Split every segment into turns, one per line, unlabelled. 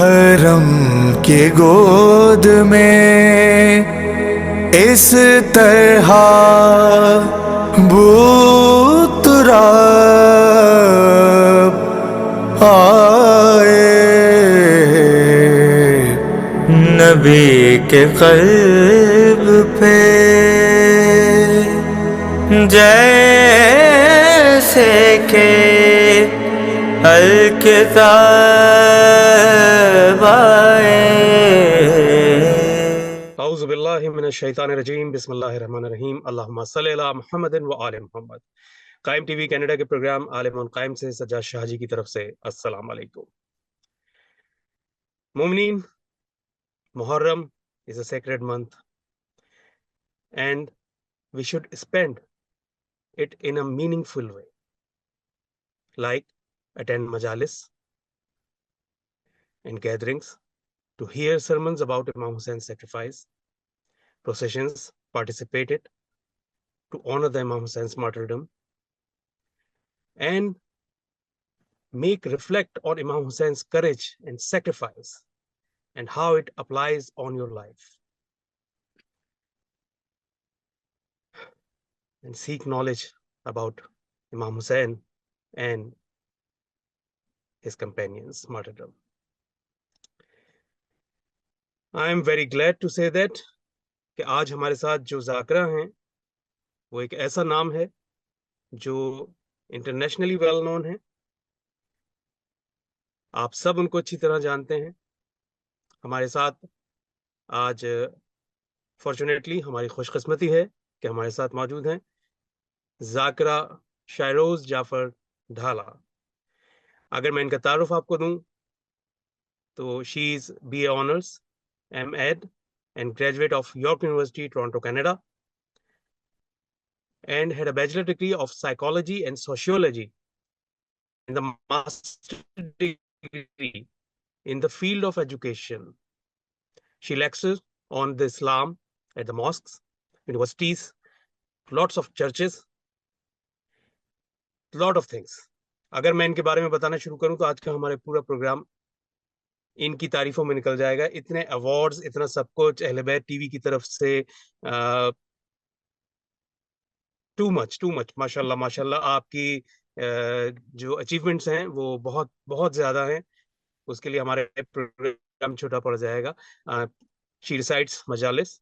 محرم کے گود میں اس طرح بوتراب آئے نبی کے قلب پہ جیسے کہ الکتاب آئے۔
اعوذ باللہ من الشیطان الرجیم، بسم اللہ الرحمن الرحیم، اللہم صلی علی محمد و آل محمد۔ قائم ٹی وی کینیڈا کے پروگرام عالم آن قائم سے سجاد شاہ جی کی طرف سے السلام علیکم۔ مومنین، محرم is a sacred month and we should spend it in a meaningful way, like attend majalis and gatherings to hear sermons about Imam Hussein's sacrifice, processions participated to honor the Imam Hussein's martyrdom, and reflect on Imam Hussein's courage and sacrifice and how it applies on your life, and seek knowledge about Imam Hussein and his companions' martyrdom. I am very glad to say that کہ آج ہمارے ساتھ جو ذاکرہ ہیں وہ ایک ایسا نام ہے جو انٹرنیشنلی ویل نون ہے، آپ سب ان کو اچھی طرح جانتے ہیں۔ ہمارے ساتھ آج فارچونیٹلی ہماری خوش قسمتی ہے کہ ہمارے ساتھ موجود ہیں ذاکرہ شائروز جعفر ڈھالا۔ اگر میں ان کا تعارف آپ کو دوں تو she is B A honours M Ed and graduate of York University Toronto Canada and had a bachelor degree of psychology and sociology and the master degree in the field of education. She lectures on the Islam at the mosques, universities, lots of churches, lot of things. اگر میں ان کے بارے میں بتانا شروع کروں تو آج کا ہمارے پورا پروگرام ان کی تعریفوں میں نکل جائے گا۔ اتنے ایوارڈز، اتنا سب کچھ، اہل بیت ٹی وی کی طرف سے ٹو مچ ماشاء اللہ آپ کی جو اچیومنٹس ہیں وہ بہت بہت زیادہ ہیں، اس کے لیے ہمارے پروگرام چھوٹا پڑ جائے گا۔ شی ریسائٹس مجالس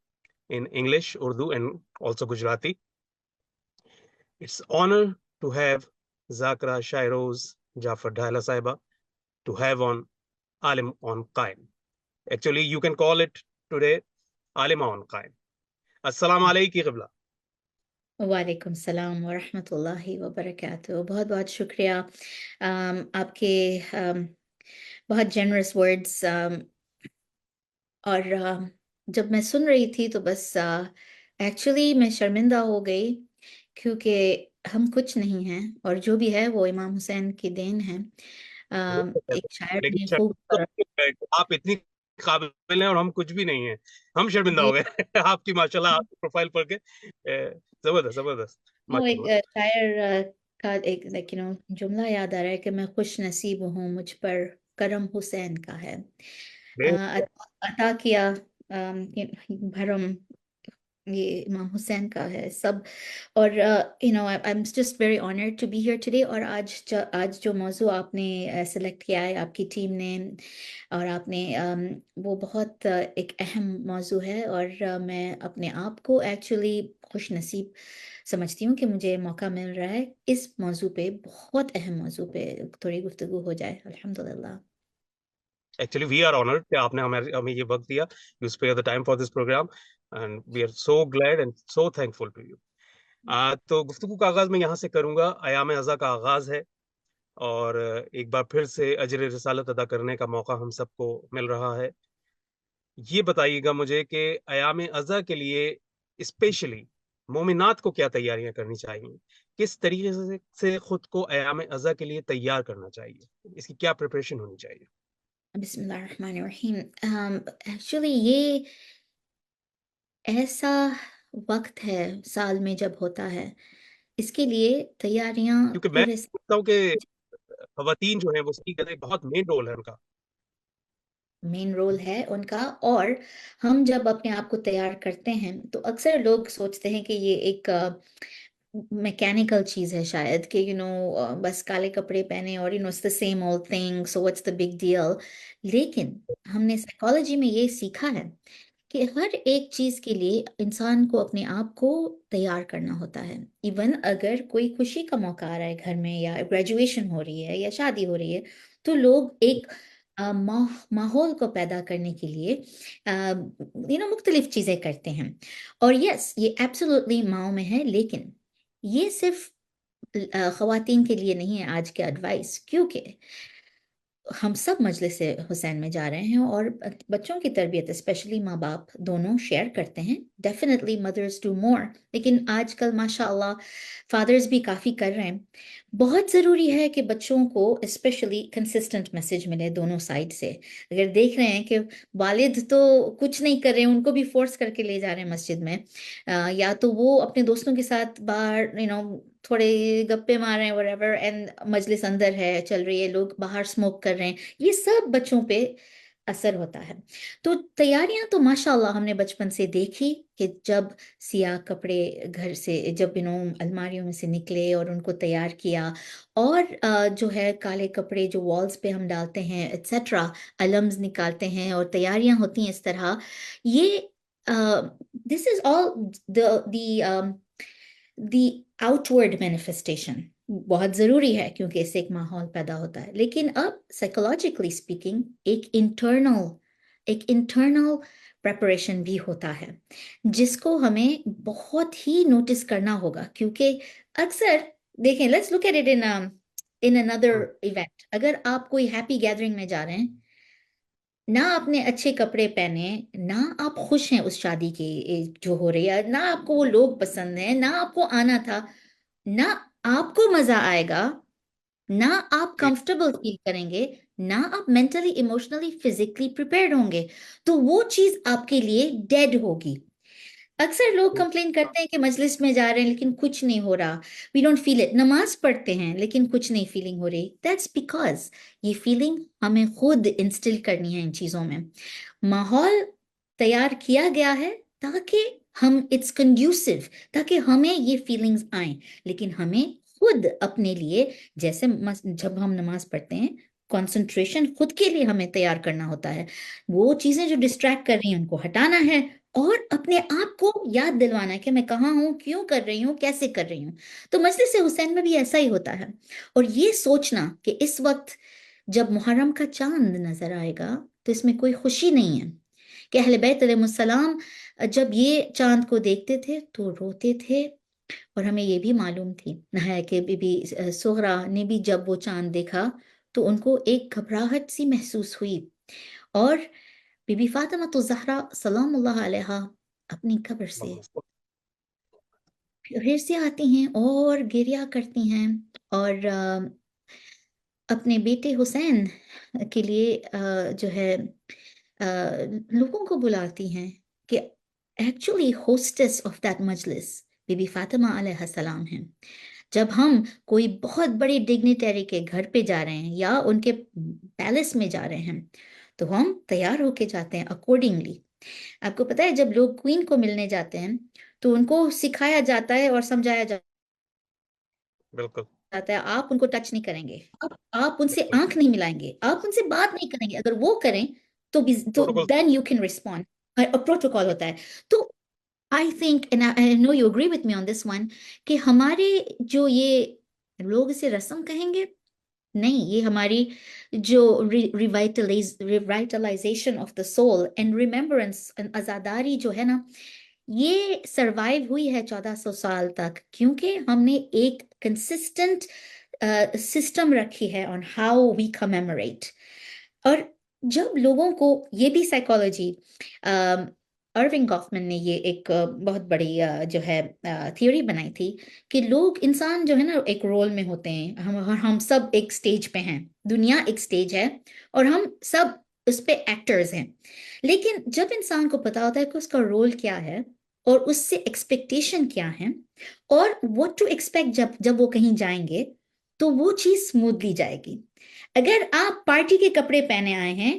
in English, Urdu and also Gujarati. It's honor to have Zakra Shairoz Jafar Dhaila Sahiba to have on Alim on Qaim. Actually, you can call it today Alim on Qaim. Assalamu alaikum qibla.
وعلیکم السلام ورحمۃ اللہ وبرکاتہ۔ بہت بہت شکریہ آپ کے بہت جنرس ورڈز، اور جب میں سن رہی تھی تو بس ایکچولی میں شرمندہ ہو گئی، کیونکہ ہم کچھ نہیں ہیں اور جو بھی ہے وہ امام حسین کی دین ہے۔ ایک شاعر نے خوب
آپ اتنی قابل ہیں اور ہم کچھ بھی نہیں ہیں، ہم شرمندہ ہو گئے آپ کی ماشاءاللہ آپ کی پروفائل پڑھ کے۔ زبردست
وہ ایک شاعر کا ایک جملہ یاد آ رہا ہے کہ میں خوش نصیب ہوں، مجھ پر کرم حسین کا ہے، عطا کیا بھرم یہ امام حسین کا ہے سب۔ اور I'm just very honored to be here today۔ اور آج جو موضوع آپ نے سلیکٹ کیا ہے آپ کی ٹیم نے، اور آپ نے وہ بہت ایک اہم موضوع ہے، اور میں اپنے آپ کو ایکچولی خوش نصیب سمجھتی ہوں کہ مجھے موقع مل رہا ہے اس موضوع پہ، بہت اہم موضوع پہ تھوڑی گفتگو ہو جائے، الحمدللہ۔
Actually, we are honored کہ آپ نے ہمیں یہ وقت دیا. You spare the time for this program and we are so glad and so thankful to you. تو گفتگو کا آغاز میں یہاں سے کروں گا۔ ایام عزا کا آغاز ہے اور ایک بار پھر سے اجر رسالت ادا کرنے کا موقع ہم سب کو مل رہا ہے۔ یہ بتائیے گا مجھے کہ ایام عزا کے لیے اسپیشلی مومنات کو کیا تیاریاں کرنی چاہیے، کس طریقے سے خود کو ایام عزا کے لیے تیار کرنا چاہیے، اس کی کیا پریپریشن ہونی چاہیے؟
بسم اللہ الرحمن الرحیم۔ ایکچولی یہ ایسا وقت ہے سال میں جب ہوتا ہے، اس کے لیے تیاریاں
کیونکہ میں سمجھتا ہوں کہ خواتین جو ہیں وہ بہت مین رول ہے ان کا۔
مین رول ہے ان کا. اور ہم جب اپنے آپ کو تیار کرتے ہیں تو اکثر لوگ سوچتے ہیں کہ یہ ایک میکینیکل چیز ہے شاید، کہ بس کالے کپڑے پہنے اور it's the same old thing, so what's the big deal. لیکن ہم نے سائیکالوجی میں یہ سیکھا ہے کہ ہر ایک چیز کے لیے انسان کو اپنے آپ کو تیار کرنا ہوتا ہے. ایون اگر کوئی خوشی کا موقع آ رہا ہے گھر میں، یا گریجویشن ہو رہی ہے، یا شادی ہو رہی ہے، تو لوگ ایک ماحول کو پیدا کرنے کے لیے مختلف چیزیں کرتے ہیں. اور یس، یہ ایبسولوٹلی ماؤں میں ہے، لیکن یہ صرف خواتین کے لیے نہیں ہے آج کے ایڈوائس، کیونکہ ہم سب مجلس حسین میں جا رہے ہیں اور بچوں کی تربیت اسپیشلی ماں باپ دونوں شیئر کرتے ہیں. ڈیفینیٹلی مدرس ڈو مور، لیکن آج کل ماشاء اللہ فادرز بھی کافی کر رہے ہیں. بہت ضروری ہے کہ بچوں کو اسپیشلی کنسسٹنٹ میسج ملے دونوں سائڈ سے. اگر دیکھ رہے ہیں کہ والد تو کچھ نہیں کر رہے ہیں، ان کو بھی فورس کر کے لے جا رہے ہیں مسجد میں، یا تو وہ اپنے دوستوں کے ساتھ باہر تھوڑے گپے مار رہے ہیں whatever، اینڈ مجلس اندر ہے چل رہی ہے، لوگ باہر اسموک کر رہے ہیں، یہ سب بچوں پہ اثر ہوتا ہے. تو تیاریاں تو ماشاء اللہ ہم نے بچپن سے دیکھی کہ جب سیاہ کپڑے گھر سے جب الماریوں میں سے نکلے اور ان کو تیار کیا، اور جو ہے کالے کپڑے جو والز پہ ہم ڈالتے ہیں ایٹسٹرا، علمز نکالتے ہیں اور تیاریاں ہوتی ہیں اس طرح. یہ دس از آل دی آؤٹ ورڈ مینیفیسٹیشن. بہت ضروری ہے کیونکہ اس سے ایک ماحول پیدا ہوتا ہے، لیکن اب سائیکولوجیکلی اسپیکنگ ایک انٹرنل پریپریشن بھی ہوتا ہے، جس کو ہمیں بہت ہی نوٹس کرنا ہوگا. کیونکہ اکثر دیکھیں، let's look at it in another event. اگر آپ کوئی ہیپی گیدرنگ میں جا رہے ہیں، نہ اپنے اچھے کپڑے پہنے، نہ آپ خوش ہیں اس شادی کی جو ہو رہی ہے، نہ آپ کو وہ لوگ پسند ہیں، نہ آپ کو آنا تھا، نہ آپ کو مزہ آئے گا، نہ آپ کمفرٹیبل فیل کریں گے، نہ آپ مینٹلی ایموشنلی فزیکلی پریپیئرڈ ہوں گے، تو وہ چیز آپ کے لیے ڈیڈ ہوگی. اکثر لوگ کمپلین کرتے ہیں کہ مجلس میں جا رہے ہیں لیکن کچھ نہیں ہو رہا، وی ڈونٹ فیل اٹ. نماز پڑھتے ہیں لیکن کچھ نہیں فیلنگ ہو رہی. دیٹس بیکاز یہ فیلنگ ہمیں خود انسٹل کرنی ہے ان چیزوں میں. ماحول تیار کیا گیا ہے تاکہ اٹس کنڈیوسو، تاکہ ہمیں یہ فیلنگز آئیں، لیکن ہمیں خود اپنے لیے، جیسے جب ہم نماز پڑھتے ہیں، کنسنٹریشن خود کے لیے ہمیں تیار کرنا ہوتا ہے. وہ چیزیں جو ڈسٹریکٹ کر رہی ہیں ان کو ہٹانا ہے، اور اپنے آپ کو یاد دلوانا ہے کہ میں کہاں ہوں، کیوں کر رہی ہوں، کیسے کر رہی ہوں. تو مجلس حسین میں بھی ایسا ہی ہوتا ہے. اور یہ سوچنا کہ اس وقت جب محرم کا چاند نظر آئے گا تو اس میں کوئی خوشی نہیں ہے، کہ اہل بیت علیہ السلام جب یہ چاند کو دیکھتے تھے تو روتے تھے. اور ہمیں یہ بھی معلوم ہے کہ بی بی سغرا نے بھی جب وہ چاند دیکھا تو ان کو ایک گھبراہٹ سی محسوس ہوئی، اور بی بی فاطمہ الزہرا سلام اللہ علیہا اپنی قبر سے پھر سے آتی ہیں اور گریہ کرتی ہیں، اور اپنے بیٹے حسین کے لیے جو ہے لوگوں کو بلاتی ہیں کہ ایکچولی ہوسٹس آف دیٹ مجلس بی بی فاطمہ علیہ السلام ہیں. جب ہم کوئی بہت بڑی ڈگنیٹری کے گھر پہ جا رہے ہیں یا ان کے پیلس میں جا رہے ہیں تو ہم تیار ہو کے جاتے ہیں اکارڈنگلی. آپ کو پتا ہے جب لوگ کوئین کو ملنے جاتے ہیں تو ان کو سکھایا جاتا ہے اور سمجھایا
بالکل
جاتا ہے آپ ان کو ٹچ نہیں کریں گے، آپ ان سے آنکھ نہیں ملائیں گے، آپ ان سے بات نہیں کریں گے. اگر وہ کریں تو then you can respond. Protocol ہوتا ہے. تو I think, and I know you agree with me on this one, کہ ہمارے جو یہ لوگ اسے رسم کہیں گے، نہیں، یہ ہماری جو revitalization of the soul and remembrance, آزاداری جو ہے نا، یہ سروائیو ہوئی ہے 1400 سال تک، کیونکہ ہم نے ایک کنسسٹنٹ سسٹم رکھی ہے آن ہاؤ وی کمیموریٹ. اور جب لوگوں کو یہ بھی سائیکالوجی، ارونگ گافمن نے یہ ایک بہت بڑی جو ہے تھیوری بنائی تھی کہ لوگ، انسان جو ہے نا ایک رول میں ہوتے ہیں، ہم سب ایک سٹیج پہ ہیں، دنیا ایک سٹیج ہے اور ہم سب اس پہ ایکٹرز ہیں. لیکن جب انسان کو پتا ہوتا ہے کہ اس کا رول کیا ہے اور اس سے ایکسپیکٹیشن کیا ہے اور what to expect جب وہ کہیں جائیں گے، تو وہ چیز سموتھلی جائے گی. اگر آپ پارٹی کے کپڑے پہنے آئے ہیں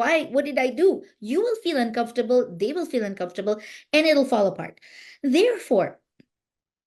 why, what did I do? You will feel uncomfortable, they will feel uncomfortable, and it'll fall apart. Therefore,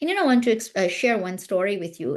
You know, I want to share one story with you.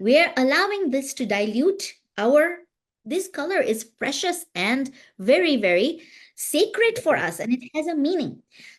we are allowing this to dilute this color is precious and very very sacred for us and it has a meaning.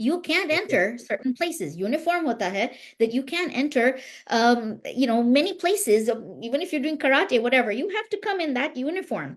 You can't enter certain places. Uniform hota hai that you can't enter, many places. Even if you're doing karate, whatever, you have to come in that uniform.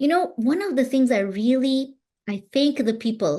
One of the things I think the people,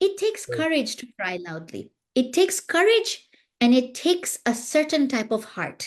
It takes courage to cry loudly. It takes courage and it takes a certain type of heart.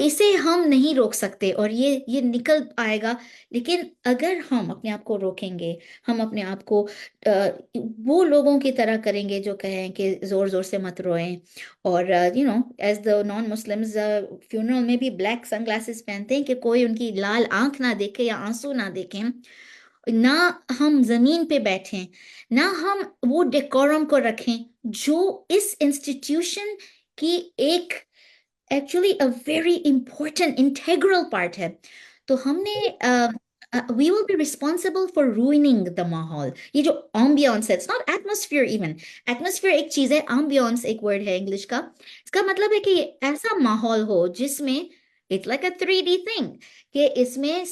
اسے ہم نہیں روک سکتے اور یہ نکل آئے گا، لیکن اگر ہم اپنے آپ کو روکیں گے، ہم اپنے آپ کو وہ لوگوں کی طرح کریں گے جو کہیں کہ زور زور سے مت روئیں، اور as the non Muslims funeral میں بھی بلیک سن گلاسز پہنتے ہیں کہ کوئی ان کی لال آنکھ نہ دیکھے یا آنسو نہ دیکھیں، نہ ہم زمین پہ بیٹھیں، نہ ہم وہ ڈیکورم کو رکھیں جو اس انسٹیٹیوشن کی ایک actually a very important integral part ہے. تو ہم نے we will be responsible for ruining the ماحول. یہ جو آمبیانس ہے، it's not atmosphere even, atmosphere ایک چیز ہے، آمبیانس ایک ورڈ ہے انگلش کا. اس کا مطلب ہے کہ یہ ایسا ماحول ہو جس میں it's like a 3D thing, کہ اس میں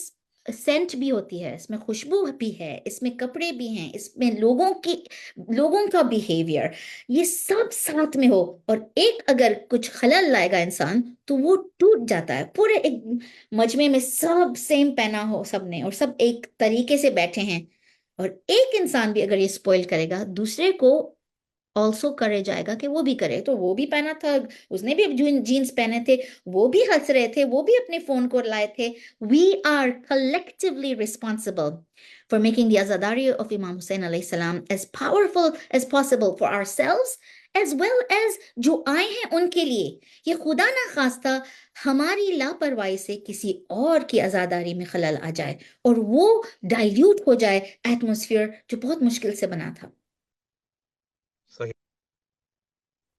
سینٹ بھی ہوتی ہے، اس میں خوشبو بھی ہے، اس میں کپڑے بھی ہیں، اس میں لوگوں کا بیہیویئر، یہ سب ساتھ میں ہو. اور ایک اگر کچھ خلل لائے گا انسان تو وہ ٹوٹ جاتا ہے. پورے ایک مجمع میں سب سیم پہنا ہو سب نے اور سب ایک طریقے سے بیٹھے ہیں، اور ایک انسان بھی اگر یہ سپوائل کرے گا دوسرے کو آلسو کرے جائے گا کہ وہ بھی کرے. تو وہ بھی پہنا تھا، اس نے بھی جینس پہنے تھے، وہ بھی ہنس رہے تھے، وہ بھی اپنے فون کو لائے تھے. We are collectively responsible for making the azadari of Imam Hussein alayhi salam as powerful as possible for ourselves as well as جو آئے ہیں ان کے لیے. یہ خدا نہ خواستہ ہماری لاپرواہی سے کسی اور کی آزاداری میں خلل آ جائے اور وہ ڈائلیوٹ ہو جائے ایٹموسفیئر جو بہت مشکل سے بنا تھا.
صحیح،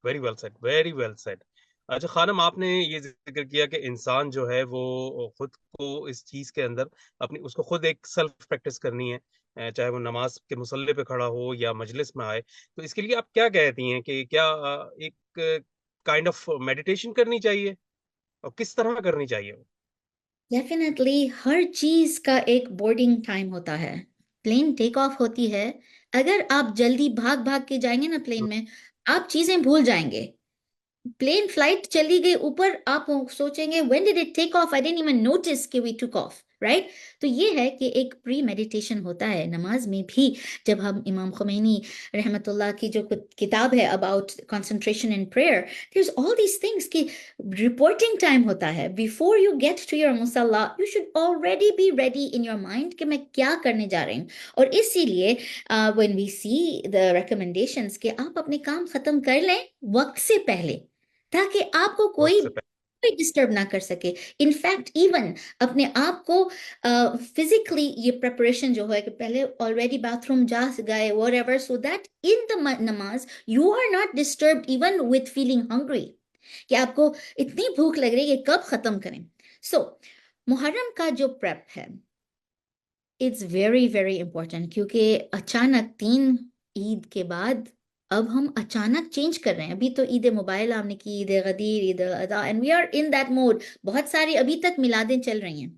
very well said, very well said. اچھا خانم، آپ نے یہ ذکر کیا کہ انسان جو ہے وہ خود کو اس چیز کے اندر اس کو خود ایک سیلف پریکٹس کرنی ہے، چاہے وہ نماز کے مصلی پہ کھڑا ہو یا مجلس میں آئے. تو اس کے لیے آپ کیا کہتی ہیں کہ کیا ایک کائنڈ آف میڈیٹیشن کرنی چاہیے، اور کس طرح کرنی چاہیے؟
ڈیفینیٹلی ہر چیز کا ایک بورڈنگ ٹائم ہوتا ہے. پلین ٹیک آف ہوتی ہے، اگر آپ جلدی بھاگ بھاگ کے جائیں گے نا پلین میں، آپ چیزیں بھول جائیں گے. پلین فلائٹ چلی گئی اوپر، آپ سوچیں گے when did it take off, I didn't even notice کہ we took off, right? تو یہ ہے کہ ایک پری میڈیٹیشن ہوتا ہے نماز میں بھی. جب ہم امام خمینی رحمۃ اللہ کی جو کتاب ہے about concentration in prayer, there's all these things کہ reporting time ہوتا ہے. before you get to your musalla you should already be ready in your mind کہ میں کیا کرنے جا رہی ہوں. اور اسی لیے when we see the recommendations کہ آپ اپنے کام ختم کر لیں وقت سے پہلے تاکہ آپ کو کوئی ڈسٹرب نہ کر سکے. ان فیکٹ ایون اپنے آپ کو فزیکلی یہ پریپریشن جو ہے کہ پہلے آلریڈی باتھ روم جا گئے whatever, so that in the namaz you are not disturbed even with feeling hungry, کہ آپ کو اتنی بھوک لگ رہی ہے کہ کب ختم کریں. سو محرم کا جو پریپ ہے اٹس ویری ویری امپورٹنٹ، کیونکہ اچانک 3 عید کے بعد اب ہم اچانک چینج کر رہے ہیں. ابھی تو عید موبائل ہم نے کی، Eid Ghadir, Eid al-Adha, and we are in that mood. بہت ساری ابھی تک میلادیں چل رہی ہیں،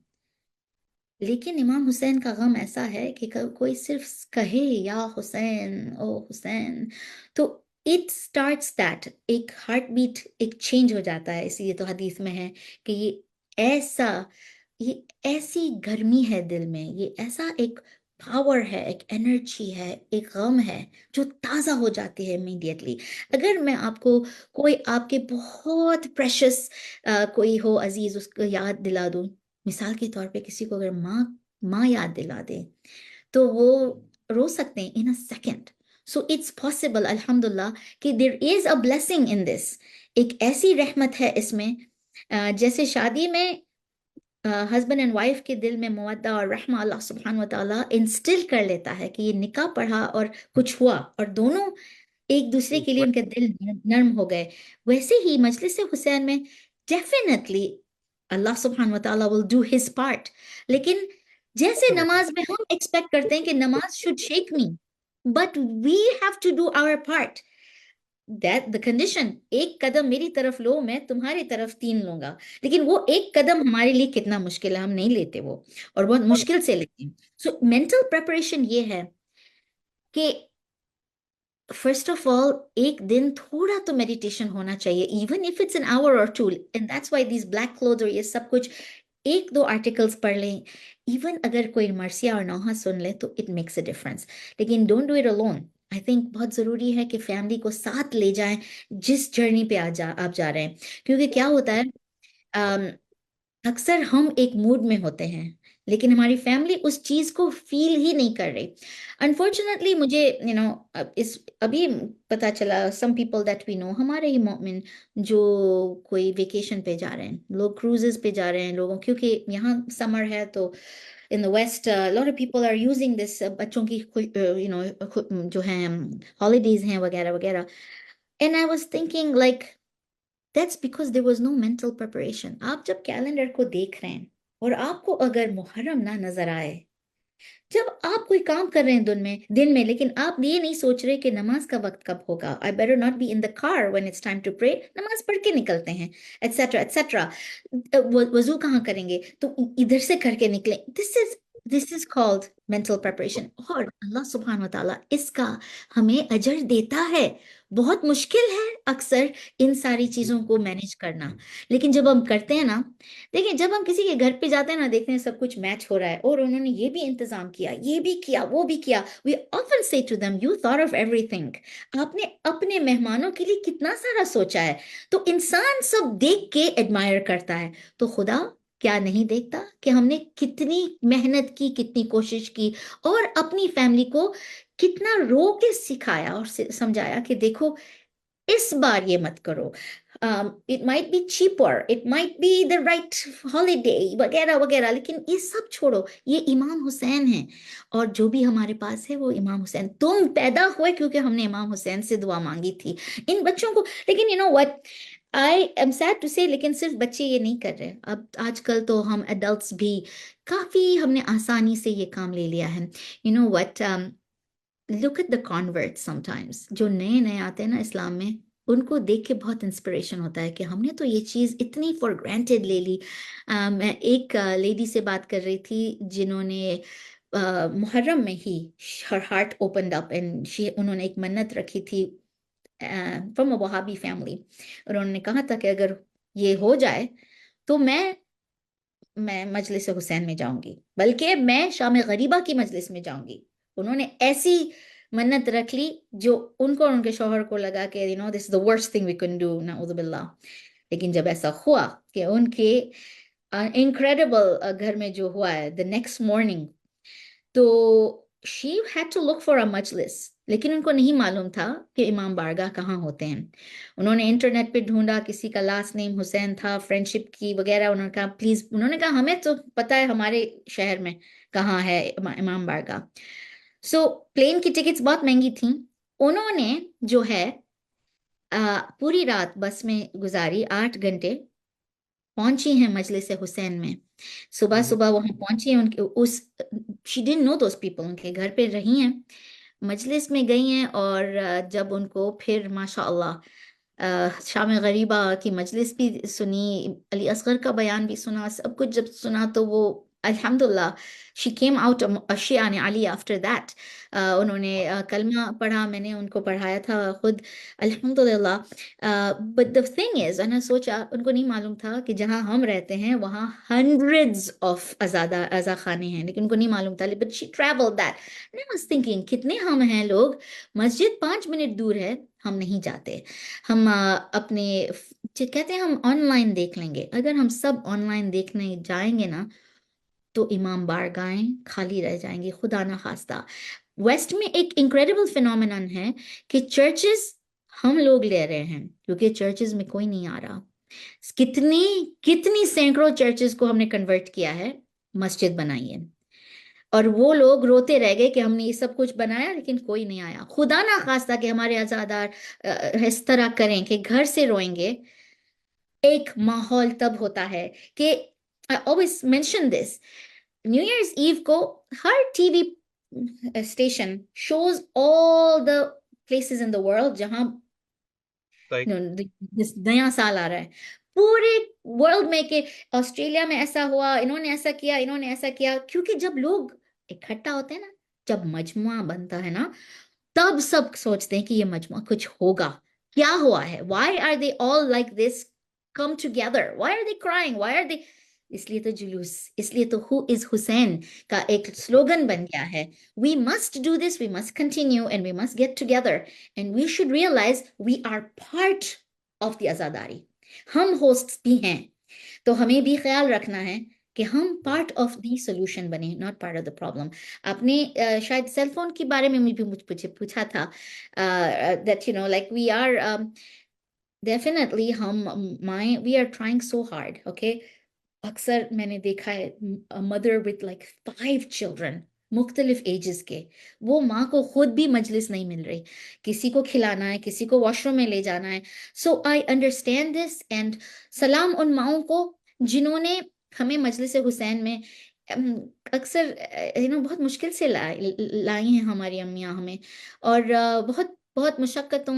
لیکن امام حسین کا غم ایسا ہے کہ کوئی صرف کہے یا حسین او حسین تو اٹ اسٹارٹس دیٹ ایک ہارٹ بیٹ ایک چینج ہو جاتا ہے. اس لیے تو حدیث میں ہے کہ یہ ایسی گرمی ہے دل میں، یہ ایسا ایک پاور ہے، ایک انرجی ہے، ایک غم ہے جو تازہ ہو جاتی ہے امیڈیٹلی. اگر میں آپ کو کوئی آپ کے بہت پریشس کوئی ہو عزیز، اس کو یاد دلا دوں، مثال کے طور پہ کسی کو اگر ماں یاد دلا دے تو وہ رو سکتے ہیں in a second. So it's possible الحمدللہ کہ دیر از اے بلیسنگ ان دس. ایک ایسی رحمت ہے اس میں، جیسے شادی میں ہسبینڈ اینڈ وائف کے دل میں مودہ اور رحمہ اللہ سبحانہ و تعالیٰ انسٹل کر لیتا ہے کہ یہ نکاح پڑھا اور کچھ ہوا اور دونوں ایک دوسرے کے لیے ان کے دل نرم ہو گئے. ویسے ہی مجلس حسین میں ڈیفینیٹلی اللہ سبحانہ و تعالیٰ will do his part. لیکن جیسے نماز میں ہم ایکسپیکٹ کرتے ہیں کہ نماز should shake me, but we have to do our part. That the condition، ایک قدم میری طرف لو، میں تمہاری طرف 3 لوں گا. لیکن وہ ایک قدم ہمارے لیے کتنا مشکل ہے، ہم نہیں لیتے وہ، اور بہت مشکل سے لیتے ہیں. سو مینٹل پریپریشن یہ ہے کہ فرسٹ آف آل ایک دن تھوڑا تو میڈیٹیشن ہونا چاہیے، even if it's an hour or 2. And that's why these black cloth اور یہ سب کچھ 1-2 آرٹیکلس پڑھ لیں. ایون اگر کوئی مرثیہ اور نوحہ سن لے تو اٹ میکس اے ڈفرنس. لیکن don't do it alone. I think بہت ضروری ہے کہ فیملی کو ساتھ لے جائیں جس جرنی پہ آپ جا رہے ہیں. کیونکہ کیا ہوتا ہے اکثر ہم ایک موڈ میں ہوتے ہیں لیکن ہماری فیملی اس چیز کو فیل ہی نہیں کر رہی. انفارچونیٹلی مجھے اس ابھی پتہ چلا سم پیپل دیٹ وی نو ہمارے ہی مومن جو کوئی ویکیشن پہ جا رہے ہیں, لوگ کروزز پہ جا رہے ہیں لوگوں, کیونکہ یہاں سمر ہے تو in the West, a lot of people are using this بچوں کی جو ہیں holidays ہیں وغیرہ وغیرہ. And I was thinking like that's because there was no mental preparation. آپ جب کیلنڈر کو دیکھ رہے ہیں اور آپ کو اگر محرم نہ نظر آئے, جب آپ کوئی کام کر رہے ہیں دن میں لیکن آپ یہ نہیں سوچ رہے کہ نماز کا وقت کب ہوگا, I better not be in the car when it's time to pray, نماز پڑھ کے نکلتے ہیں ایٹسیٹرا ایٹسیٹرا, وضو کہاں کریں گے تو ادھر سے کر کے نکلیں. This is called mental preparation. اور اللہ سبحانہ وتعالیٰ اس کا ہمیں اجر دیتا ہے. بہت مشکل ہے اکثر ان ساری چیزوں کو مینیج کرنا, لیکن جب ہم کرتے ہیں نا, دیکھیں جب ہم کسی کے گھر پہ جاتے ہیں نا, دیکھتے ہیں سب کچھ میچ ہو رہا ہے اور انہوں نے یہ بھی انتظام کیا, یہ بھی کیا, وہ بھی کیا. We often say to them, you thought of everything. آپ نے اپنے مہمانوں کے لیے کتنا سارا سوچا ہے. تو انسان سب دیکھ کے ایڈمائر کرتا ہے, تو خدا کیا نہیں دیکھتا کہ ہم نے کتنی محنت کی, کتنی کوشش کی, اور اپنی فیملی کو کتنا رو کے سکھایا اور سمجھایا کہ دیکھو اس بار یہ مت کرو. It might be cheaper, it might be the right holiday وغیرہ وغیرہ, لیکن یہ سب چھوڑو, یہ امام حسین ہیں اور جو بھی ہمارے پاس ہے وہ امام حسین. تم پیدا ہوئے کیونکہ ہم نے امام حسین سے دعا مانگی تھی ان بچوں کو. لیکن you know what, I am sad to say, لیکن صرف بچے یہ نہیں کر رہے. اب آج کل تو ہم ایڈلٹس بھی کافی ہم نے آسانی سے یہ کام لے لیا ہے. You know what, look at the converts sometimes, جو نئے آتے ہیں نا اسلام میں, ان کو دیکھ کے بہت انسپریشن ہوتا ہے کہ ہم نے تو یہ چیز اتنی فار گرانٹیڈ لے لی. میں ایک لیڈی سے بات کر رہی تھی جنہوں نے محرم میں ہی her heart opened up and انہوں نے ایک منت رکھی تھی from a Wahhabi family. انہوں نے کہا تھا کہ اگر یہ ہو جائے تو میں مجلس حسین میں جاؤں گی, بلکہ میں شام غریبہ کی مجلس میں جاؤں گی. انہوں نے ایسی منت رکھ لی جو ان کو اور ان کے شوہر کو لگا کہ this is the worst thing we can do, نعوذ باللہ. لیکن جب ایسا ہوا کہ ان کے انکریڈیبل گھر میں جو ہوا ہے the next morning, تو she had to look for a مجلس, لیکن ان کو نہیں معلوم تھا کہ امام بارگاہ کہاں ہوتے ہیں. انہوں نے انٹرنیٹ پہ ڈھونڈا, کسی کا لاسٹ نیم حسین تھا, فرینڈشپ کی وغیرہ. انہوں نے کہا پلیز, انہوں نے کہا ہمیں تو پتہ ہے ہمارے شہر میں کہاں ہے امام بارگاہ. سو پلین کی ٹکٹس بہت مہنگی تھیں. انہوں نے جو ہے پوری رات بس میں گزاری, 8 گھنٹے, پہنچی ہیں مجلس حسین میں. صبح وہاں پہنچی ہیں. ان کے she didn't know those people, ان کے گھر پہ رہی ہیں, مجلس میں گئی ہیں. اور جب ان کو پھر ماشاء اللہ شام غریبہ کی مجلس بھی سنی, علی اصغر کا بیان بھی سنا, سب کچھ جب سنا تو وہ الحمدللہ she came out اشیان Ali after that. انہوں نے کلمہ پڑھا, میں نے ان کو پڑھایا تھا خود, الحمدللہ. but the thing is, میں نے سوچا ان کو نہیں معلوم تھا کہ جہاں ہم رہتے ہیں وہاں hundreds of عزا خانے ہیں, لیکن ان کو نہیں معلوم تھا. but she traveled that. and I was thinking کتنے ہم ہیں لوگ, مسجد 5 منٹ دور ہے, ہم نہیں جاتے. ہم اپنے کہتے ہیں ہم آن لائن دیکھ لیں گے. اگر ہم سب آن لائن دیکھنے جائیں گے نا تو امام بارگاہیں خالی رہ جائیں گی, خدا نہ خواستہ. ویسٹ میں ایک انکریڈیبل فینومینن ہے کہ چرچز ہم لوگ لے رہے ہیں کیونکہ چرچز میں کوئی نہیں آ رہا. کتنی سینکڑوں چرچز کو ہم نے کنورٹ کیا ہے, مسجد بنائی ہے, اور وہ لوگ روتے رہ گئے کہ ہم نے یہ سب کچھ بنایا لیکن کوئی نہیں آیا. خدا نہ خواستہ کہ ہمارے عزادار اس طرح کریں کہ گھر سے روئیں گے. ایک ماحول تب ہوتا ہے کہ I always mention this, New Year's Eve کو ہر T V station shows all the places in the world جہاں نیا سال آ رہا ہے, پورے ورلڈ میں, کہ آسٹریلیا میں ایسا ہوا, انہوں نے ایسا کیا, انہوں نے ایسا کیا. کیونکہ جب لوگ اکٹھا ہوتے ہیں نا, جب مجموعہ بنتا ہے نا, تب سب سوچتے ہیں کہ یہ مجموعہ کچھ ہوگا. کیا ہوا ہے, why are they all like this come together, why are they crying, why are they, اس لیے تو جلوس, اس لیے تو who is Hussein کا ایک سلوگن بن گیا ہے. We must do this, we must continue and we must get together and we should realize we are part of the Azadari. ہم ہوسٹس بھی ہیں, تو ہمیں بھی خیال رکھنا ہے کہ ہم پارٹ آف دی سولوشن بنے, not part of the problem. آپ نے شاید سیل فون کے بارے میں مجھے پوچھا تھا, that you know like we are definitely we are trying so hard. Okay, اکثر میں نے دیکھا ہے مدر وتھ لائک 5 چلڈرن مختلف ایجز کے, وہ ماں کو خود بھی مجلس نہیں مل رہی, کسی کو کھلانا ہے, کسی کو واش روم میں لے جانا ہے. سو آئی انڈرسٹینڈ دس, اینڈ سلام ان ماؤں کو جنہوں نے ہمیں مجلس حسین میں اکثر بہت مشکل سے لائی ہیں ہماری امیاں ہمیں, اور بہت بہت مشقتوں,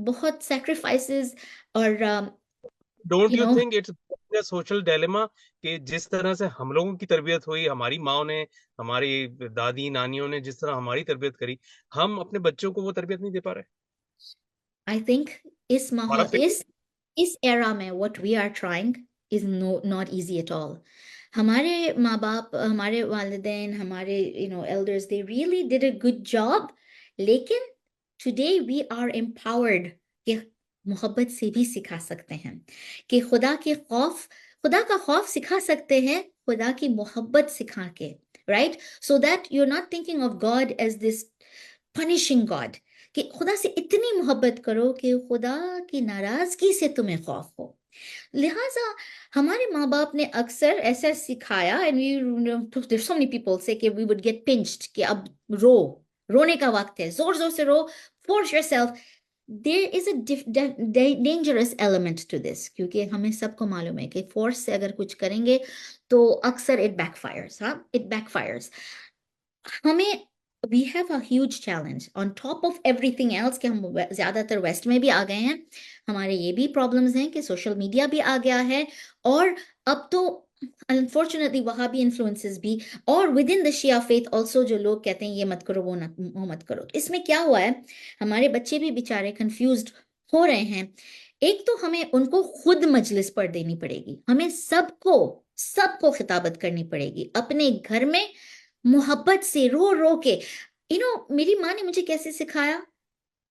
بہت سیکریفائسز, اور
don't
you
you
know
think it's social dilemma کہ جس طرح سے ہم لوگوں کی تربیت ہوئی, ہماری ماں نے, ہماری دادی نانیوں نے جس طرح ہماری تربیت کری, ہم اپنے بچوں کو وہ تربیت نہیں دے پا رہے.
آئی تھنک اس
ہمارا
ماحول اس ایرا میں what we are trying is not easy at all. ہمارے ماں باپ, ہمارے والدین, ہمارے elders, they really did a good job. لیکن today we are empowered کہ محبت سے بھی سکھا سکتے ہیں, کہ خدا کا خوف سکھا سکتے ہیں خدا کی محبت سکھا کے, right? So that you're not thinking of God as this punishing God, کہ خدا سے اتنی محبت کرو کہ خدا کی ناراضگی سے تمہیں خوف ہو. لہٰذا ہمارے ماں باپ نے اکثر ایسا سکھایا, there's so many people say کہ we would get pinched, کہ اب رونے کا وقت ہے, زور زور سے رو, force yourself. There is a dangerous element to this, کیونکہ ہمیں سب کو معلوم ہے کہ فورس سے اگر کچھ کریں گے تو اکثر it backfires. It backfires. ہمیں we have a huge challenge on top of everything else کہ ہم زیادہ تر ویسٹ میں بھی آ گئے ہیں, ہمارے یہ بھی پرابلمز ہیں کہ سوشل میڈیا بھی آ گیا ہے, اور اب تو unfortunately وہاں بھی انفلوئنسز بھی, اور with in the Shia faith also جو لوگ کہتے ہیں یہ مت کرو وہ مت کرو. اس میں کیا ہوا ہے, ہمارے بچے بھی بیچارے کنفیوزڈ ہو رہے ہیں. ایک تو ہمیں ان کو خود مجلس پڑھ دینی پڑے گی, ہمیں سب کو خطابت کرنی پڑے گی اپنے گھر میں محبت سے, رو کے. میری ماں نے مجھے کیسے سکھایا,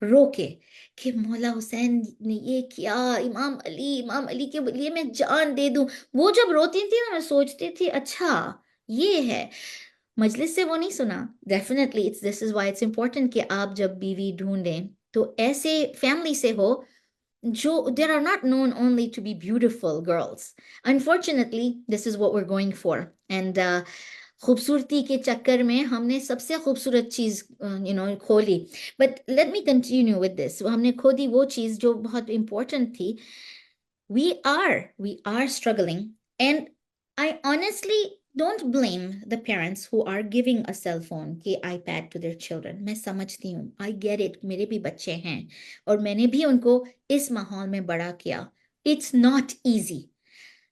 رو کے, کہ مولا حسین نے یہ کیا, امام علی کے لیے میں جان دے دوں. وہ جب روتی تھی نا, میں سوچتی تھی اچھا یہ ہے. مجلس سے وہ نہیں سنا. Definitely this is why it's important کہ آپ جب بیوی ڈھونڈیں تو ایسے فیملی سے ہو جو there are not known only to be beautiful girls. Unfortunately, this is what we're going for. And خوبصورتی کے چکر میں ہم نے سب سے خوبصورت چیز کھولی. But let me continue with this. ہم نے کھو دی وہ چیز جو بہت امپورٹنٹ تھی. We are struggling, and I honestly don't blame the parents who are giving a cell phone ki iPad to their children. میں سمجھتی ہوں, I get it, میرے بھی بچے ہیں اور میں نے بھی ان کو اس ماحول میں بڑا کیا. It's not easy.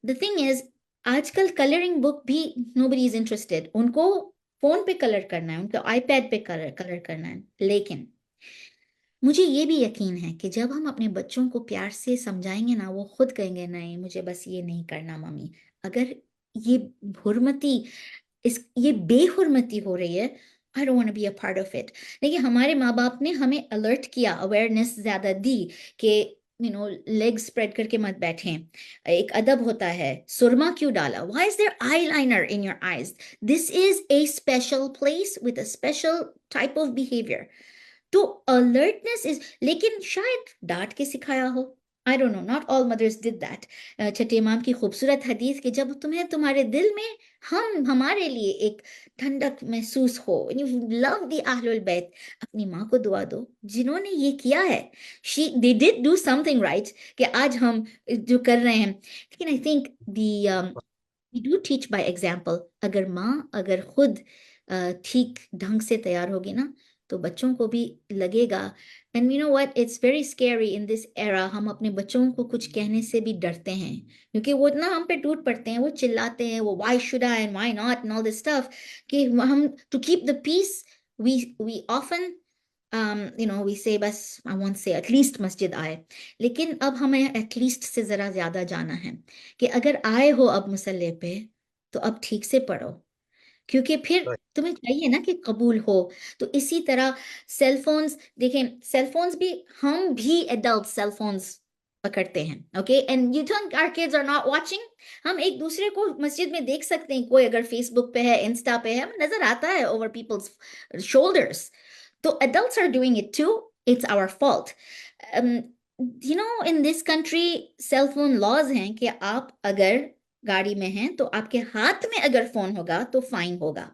The thing is, آج کل کلرنگ بک بھی nobody is interested. ان کو فون پہ کلر کرنا ہے, ان کو آئی پیڈ پہ کلر کرنا ہے. لیکن مجھے یہ بھی یقین ہے کہ جب ہم اپنے بچوں کو پیار سے سمجھائیں گے نا, وہ خود کہیں گے نہیں مجھے بس یہ نہیں کرنا ممی. اگر یہ یہ بے حرمتی ہو رہی ہے, I don't want to be a part of it. لیکن ہمارے ماں باپ نے ہمیں الرٹ کیا, اویئرنیس زیادہ دی کہ لیگ سپریڈ کر کے مت بیٹھیں. ایک ادب ہوتا ہے, سرما کیوں ڈالا, why is there eyeliner in your eyes? This is a special place with a special type of behavior. تو alertness is, لیکن شاید ڈانٹ کے سکھایا ہو. I don't know, not all mothers did that. چھٹے امام کی خوبصورت حدیث کہ جب تمہارے دل میں ہمارے لیے ایک ٹھنڈک محسوس ہو, you love the اہل البیت, اپنی ماں کو دعا دو جنہوں نے یہ کیا ہے. They did do something right کہ آج ہم جو کر رہے ہیں. لیکن I think we do teach by example. اگر خود ٹھیک ڈھنگ سے تیار ہوگی نا تو بچوں کو بھی لگے گا. And you know what, it's very scary in this era. ہم اپنے بچوں کو کچھ کہنے سے بھی ڈرتے ہیں کیونکہ وہ اتنا ہم پہ ٹوٹ پڑتے ہیں, وہ چلاتے ہیں, وہ why should I and why not and all this stuff, کہ ہم to keep the peace we often we say بس I won't say at least مسجد آئے. لیکن اب ہمیں at least سے ذرا زیادہ جانا ہے کہ اگر آئے ہو اب مصلی پہ تو اب ٹھیک سے پڑھو, کیونکہ پھر تمہیں چاہیے نا کہ قبول ہو. تو اسی طرح سیل فونز, دیکھیں سیل فونز بھی, ہم بھی ایڈلٹ سیل فونز پکڑتے ہیں. Okay, and you think our kids are not watching? ہم ایک دوسرے کو مسجد میں دیکھ سکتے ہیں, کوئی اگر فیس بک پہ ہے, انسٹا پہ ہے, ہمیں نظر آتا ہے over people's shoulders. تو adults are doing it too. It's our fault. In this country cell phone laws ہیں کہ آپ اگر گاڑی میں ہیں تو آپ کے ہاتھ میں اگر فون ہوگا تو فائن ہوگا.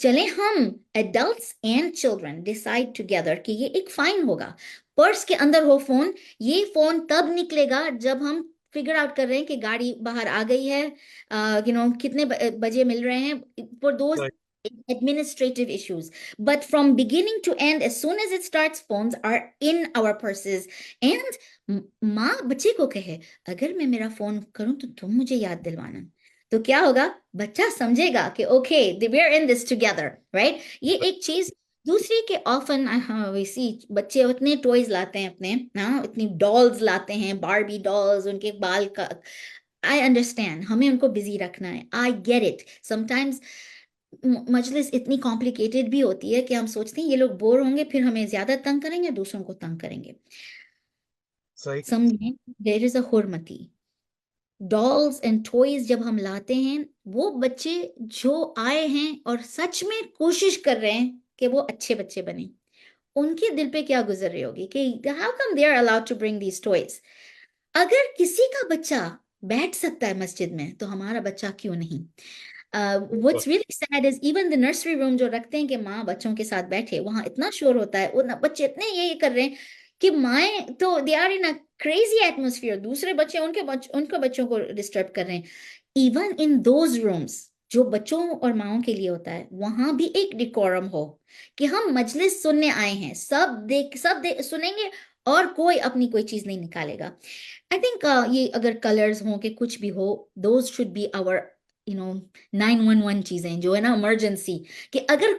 چلیں ہم adults and children decide together کہ یہ ایک فائن ہوگا. پرس کے اندر ہو فون, یہ فون تب نکلے گا جب ہم فگر آؤٹ کر رہے ہیں کہ گاڑی باہر آ گئی ہے, کتنے بجے مل رہے ہیں, for those administrative issues. But from beginning to end, as soon as it starts, phones are in our purses. And ماں بچے کو کہے اگر میں میرا فون کروں تو تم مجھے یاد دلوانا, تو کیا ہوگا, بچہ سمجھے گا کہ okay we are in this together, right? یہ ایک چیز. دوسری کہ آفن بچے اتنے ٹوائز لاتے ہیں اپنے, اتنی ڈالز لاتے ہیں, باربی ڈالز, ان کے بال کا. I understand, ہمیں ان کو بزی رکھنا ہے, I get it. Sometimes مجلس اتنی کمپلیکیٹڈ بھی ہوتی ہے کہ ہم سوچتے ہیں یہ لوگ بور ہوں گے, پھر ہمیں زیادہ تنگ کریں گے, دوسروں کو تنگ کریں گے.
صحیح.
سمجھیں, there is a حرمتی. ڈالز اینڈ ٹوائز جب ہم لاتے ہیں, وہ بچے جو آئے ہیں اور سچ میں کوشش کر رہے ہیں کہ وہ اچھے بچے بنیں, ان کے دل پہ کیا گزر رہی ہوگی کہ how come they are allowed to bring these toys. اگر کسی کا بچہ بیٹھ سکتا ہے مسجد میں تو ہمارا بچہ کیوں نہیں. What's really sad is even the nursery room جو رکھتے ہیں کہ ماں بچوں کے ساتھ بیٹھے, وہاں اتنا شور ہوتا ہے, بچے اتنے یہ کر رہے ہیں کہ مائیں تو they are in a crazy atmosphere, دوسرے بچے ان کے بچوں کو ڈسٹرب کر رہے ہیں. Even in those rooms جو بچوں اور ماؤں کے لیے ہوتا ہے, وہاں بھی ایک ڈیکورم ہو کہ ہم مجلس سننے آئے ہیں, سب سنیں گے اور کوئی اپنی کوئی چیز نہیں نکالے گا. I think یہ اگر کلرز ہوں کہ کچھ بھی ہو, those should be our 911 چیزیں جو ہے نا ایمرجنسی, کہ اگر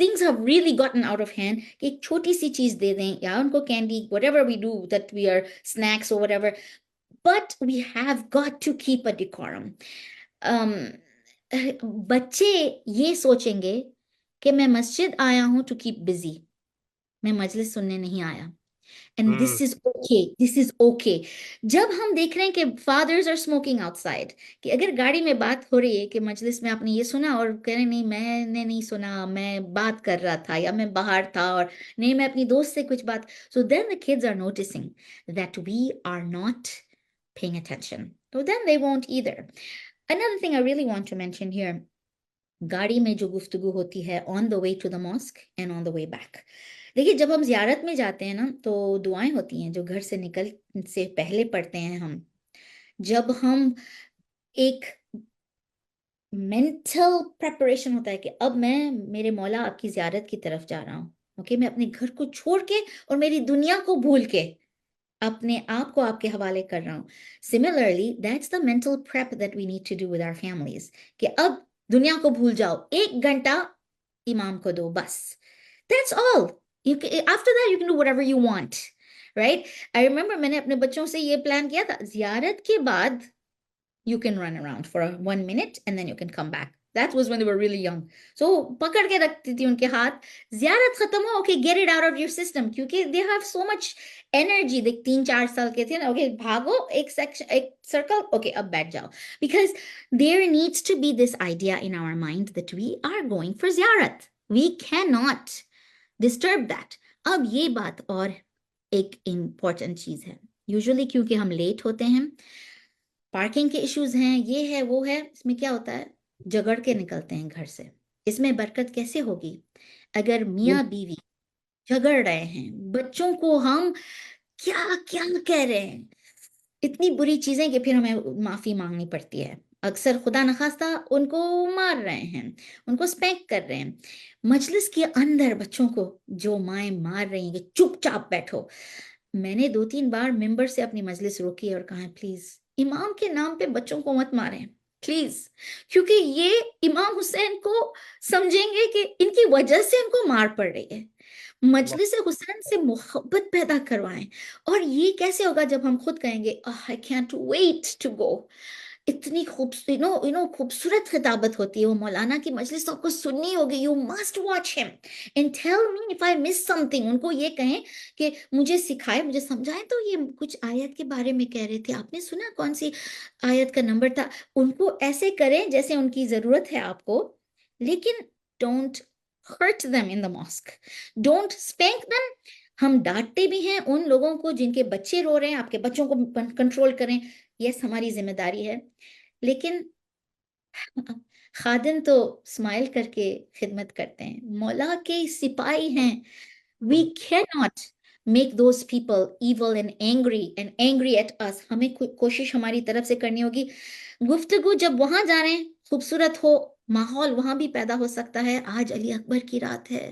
things have really gotten out of hand کہ ایک چھوٹی سی چیز دے دیں, یا ان کو candy, whatever we do that we are snacks or whatever, but we have got to keep a decorum. بچے یہ سوچیں گے کہ میں مسجد آیا ہوں to keep busy, میں مجلس سننے نہیں آیا. And this is okay, this is okay. جب ہم دیکھ رہے ہیں کہ fathers are smoking outside, کہ اگر گاڑی میں بات ہو رہی ہے کہ مجلس میں آپ نے یہ سنا اور کہہ رہے نہیں میں نے نہیں سنا, میں بات کر رہا تھا, یا میں باہر تھا, اور نہیں میں اپنی دوست سے کچھ بات, so then the kids are noticing that we are not paying attention, so then they won't either. Another thing I really want to mention here, گاڑی میں جو گفتگو ہوتی ہے on the way to the mosque and on the way back. دیکھیے جب ہم زیارت میں جاتے ہیں نا تو دعائیں ہوتی ہیں جو گھر سے نکل سے پہلے پڑھتے ہیں ہم. جب ہم ایک مینٹل پریپریشن ہوتا ہے کہ اب میں میرے مولا آپ کی زیارت کی طرف جا رہا ہوں, اوکے, میں اپنے گھر کو چھوڑ کے اور میری دنیا کو بھول کے اپنے آپ کو آپ کے حوالے کر رہا ہوں. Similarly, that's the mental prep that we need to do with our families, کہ اب دنیا کو بھول جاؤ, 1 گھنٹہ امام کو دو بس, that's all. After that you can do whatever you want, right? I remember میں نے اپنے بچوں سے یہ پلان کیا تھا, زیارت کے بعد you can run around for 1 minute and then you can come back. That was when they were really young. So پکڑ کے رکھتی تھی ان کے ہاتھ, زیارت ختم ہو, okay, get it out of your system, کیونکہ they have so much energy. دیکھ 3-4 سال کے تھے نا, okay, بھاگو ایک circle, okay, اب بیٹھ جاؤ. Because there needs to be this idea in our mind that we are going for زیارت. We cannot disturb that. اب یہ بات اور ایک امپورٹنٹ چیز ہے, یوزلی کیونکہ ہم لیٹ ہوتے ہیں, پارکنگ کے ایشوز ہیں, یہ ہے وہ ہے, اس میں کیا ہوتا ہے, جگڑ کے نکلتے ہیں گھر سے. اس میں برکت کیسے ہوگی اگر میاں بیوی جھگڑ رہے ہیں, بچوں کو ہم کیا کیا کہہ رہے ہیں, اتنی بری چیزیں کہ پھر ہمیں معافی مانگنی پڑتی ہے. اکثر خدا نخواستہ ان کو مار رہے ہیں, ان کو اسپینک کر رہے ہیں. مجلس کے اندر بچوں کو جو مائیں مار رہی ہیں کہ چپ چاپ بیٹھو. میں نے 2-3 بار ممبر سے اپنی مجلس روکی اور کہا پلیز امام کے نام پہ بچوں کو مت ماریں پلیز, کیونکہ یہ امام حسین کو سمجھیں گے کہ ان کی وجہ سے ان کو مار پڑ رہی ہے. مجلس حسین سے محبت پیدا کروائیں. اور یہ کیسے ہوگا جب ہم خود کہیں گے I can't wait to go. اتنی خوبصورت خطابت ہوتی ہے وہ مولانا کی مجلس تو آپ کو سننی ہوگی. You must watch him and tell me if I miss something. ان کو یہ کہیں کہ مجھے سکھائے, مجھے سمجھائیں تو یہ کچھ آیت کے بارے میں کہہ رہے تھے, آپ نے سنا کون سی آیت کا نمبر تھا. ان کو ایسے کریں جیسے ان کی ضرورت ہے آپ کو, لیکن don't hurt them in the mosque. Don't spank them. ہم ڈانٹتے بھی ہیں ان لوگوں کو جن کے بچے رو رہے ہیں, آپ کے بچوں کو کنٹرول کریں, یس ہماری ذمہ داری ہے, لیکن خادم تو اسمائل کر کے خدمت کرتے ہیں, مولا کے سپاہی ہیں. We cannot make those people evil and angry at us. ہمیں کوشش ہماری طرف سے کرنی ہوگی. گفتگو جب وہاں جا رہے ہیں خوبصورت ہو, ماحول وہاں بھی پیدا ہو سکتا ہے. آج علی اکبر کی رات ہے,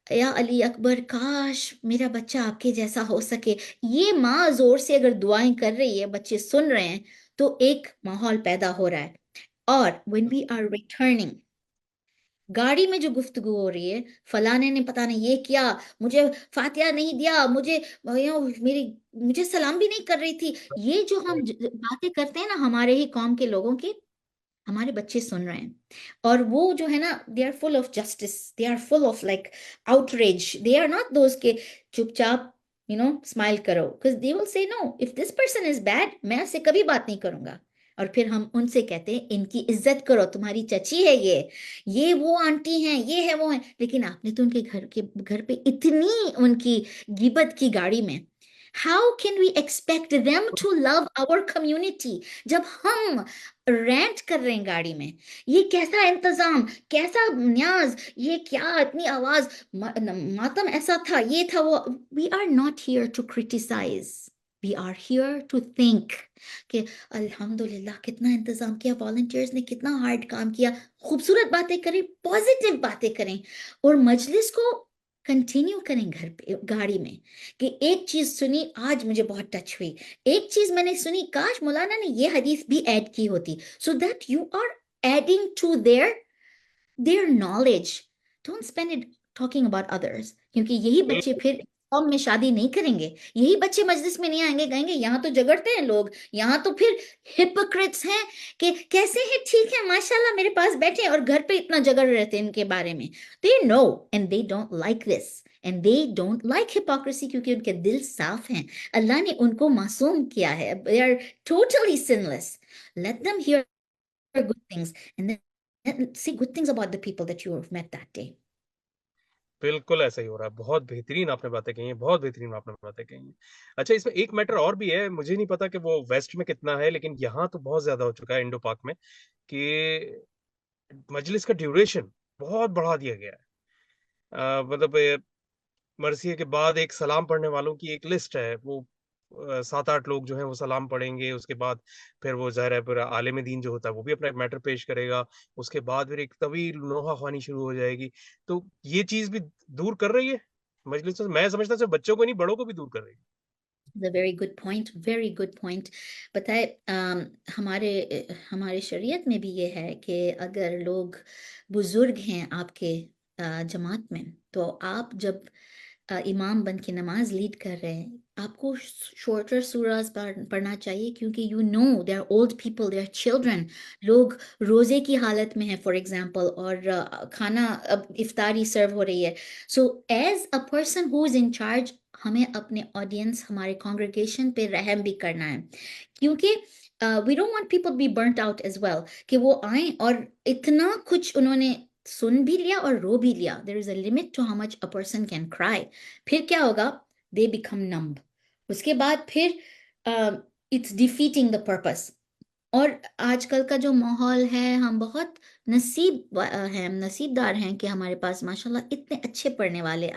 یا علی اکبر کاش میرا بچہ آپ کے جیسا ہو سکے. یہ ماں زور سے اگر دعائیں کر رہی ہے, بچے سن رہے ہیں, تو ایک ماحول پیدا ہو رہا ہے. اور when we are returning, گاڑی میں جو گفتگو ہو رہی ہے, فلانے نے پتہ نہیں یہ کیا, مجھے فاتحہ نہیں دیا, مجھے سلام بھی نہیں کر رہی تھی, یہ جو ہم باتیں کرتے ہیں نا ہمارے ہی قوم کے لوگوں کی, ہمارے بچے سن رہے ہیں. اور وہ جو ہے نا, they are full of justice, they are full of like outrage, they are not those کہ چپ چاپ smile کرو, because they will say no, if this person is bad, میں اس سے کبھی بات نہیں کروں گا. اور پھر ہم ان سے کہتے ہیں ان کی عزت کرو, تمہاری چچی ہے یہ وہ آنٹی ہیں, یہ ہے وہ ہیں, لیکن آپ نے تو ان کے گھر پہ اتنی ان کی غیبت کی گاڑی میں. How can we expect them to love our community جب ہم رینٹ کر رہے ہیں گاڑی میں؟ یہ کیسا انتظام, کیسا نیاز, یہ کیا اتنی آواز, ماتم ایسا تھا, یہ تھا وہ. We are not here to criticize, we are here to think کہ الحمدللہ کتنا انتظام کیا, والنٹیئرز نے کتنا ہارڈ کام کیا. خوبصورت باتیں کریں, پازیٹیو باتیں کریں, اور مجلس کو کنٹینیو کریں گھر پہ گاڑی میں. کہ ایک چیز سنی آج مجھے بہت ٹچ ہوئی, ایک چیز میں نے سنی, کاش مولانا نے یہ حدیث بھی ایڈ کی ہوتی, so that you are adding to their knowledge. Don't spend it talking about others, کیونکہ یہی بچے پھر قوم میں شادی نہیں کریں گے, یہی بچے مجلس میں نہیں آئیں گے, کہیں گے یہاں تو جگڑتے ہیں لوگ, یہاں تو پھر ہپوکریٹس ہیں کہ کیسے ہیں, ٹھیک ہے ماشاءاللہ میرے پاس بیٹھے اور گھر پہ اتنا جگڑ رہے تھے ان کے بارے میں. They know and they don't like this and they don't like hypocrisy کیونکہ ان کے دل صاف ہیں. اللہ نے ان کو معصوم کیا ہے, they are totally sinless. Let them hear good things and then say good things about the people that you have met that day.
بالکل ایسا ہی ہو رہا ہے. بہت بہترین آپ نے باتیں کہی ہیں, بہت بہترین آپ نے باتیں کہی ہیں. اچھا, اس میں ایک میٹر اور بھی ہے, مجھے نہیں پتا کہ وہ ویسٹ میں کتنا ہے, لیکن یہاں تو بہت زیادہ ہو چکا ہے انڈو پاک میں, کہ مجلس کا ڈیوریشن بہت بڑھا دیا گیا ہے. مطلب مرثیے کے بعد ایک سلام پڑھنے والوں کی ایک لسٹ ہے, وہ 7-8 لوگ جو ہیں وہ سلام پڑھیں گے, اس کے بعد پھر وہ ظاہر ہے پھر عالم دین جو ہوتا ہے وہ بھی اپنا ایک میٹر پیش کرے گا, اس کے بعد پھر ایک طویل نوحہ خوانی شروع ہو جائے گی. تو یہ چیز بھی دور کر رہی ہے مجلس سے, میں سمجھتا ہوں صرف بچوں کو نہیں بڑوں کو بھی دور کر رہی ہے.
The very good point, very good point. بتائے ہمارے شریعت میں بھی یہ ہے کہ اگر لوگ بزرگ ہیں آپ کے جماعت میں, تو آپ جب امام بن کے نماز لیڈ کر رہے ہیں, آپ کو شارٹر سوراز پڑھنا چاہیے, کیونکہ they are old people, they are children. لوگ روزے کی حالت میں ہیں فار ایگزامپل, اور کھانا اب افطاری سرو ہو رہی ہے. So as a person who is in charge, ہمیں اپنے آڈینس, ہمارے کانگریگیشن پہ رحم بھی کرنا ہے, کیونکہ we don't want people to be burnt out as well, کہ وہ آئیں اور اتنا کچھ انہوں نے سن بھی لیا اور رو بھی لیا. There is a limit to how much a person can cry. پھر کیا ہوگا, they become numb. اس کے بعد پھر it's defeating the purpose. اور آج کل کا جو ماحول ہے, ہم بہت نصیب دار ہیں کہ ہمارے پاس ماشاءاللہ اتنے اچھے پڑھنے والے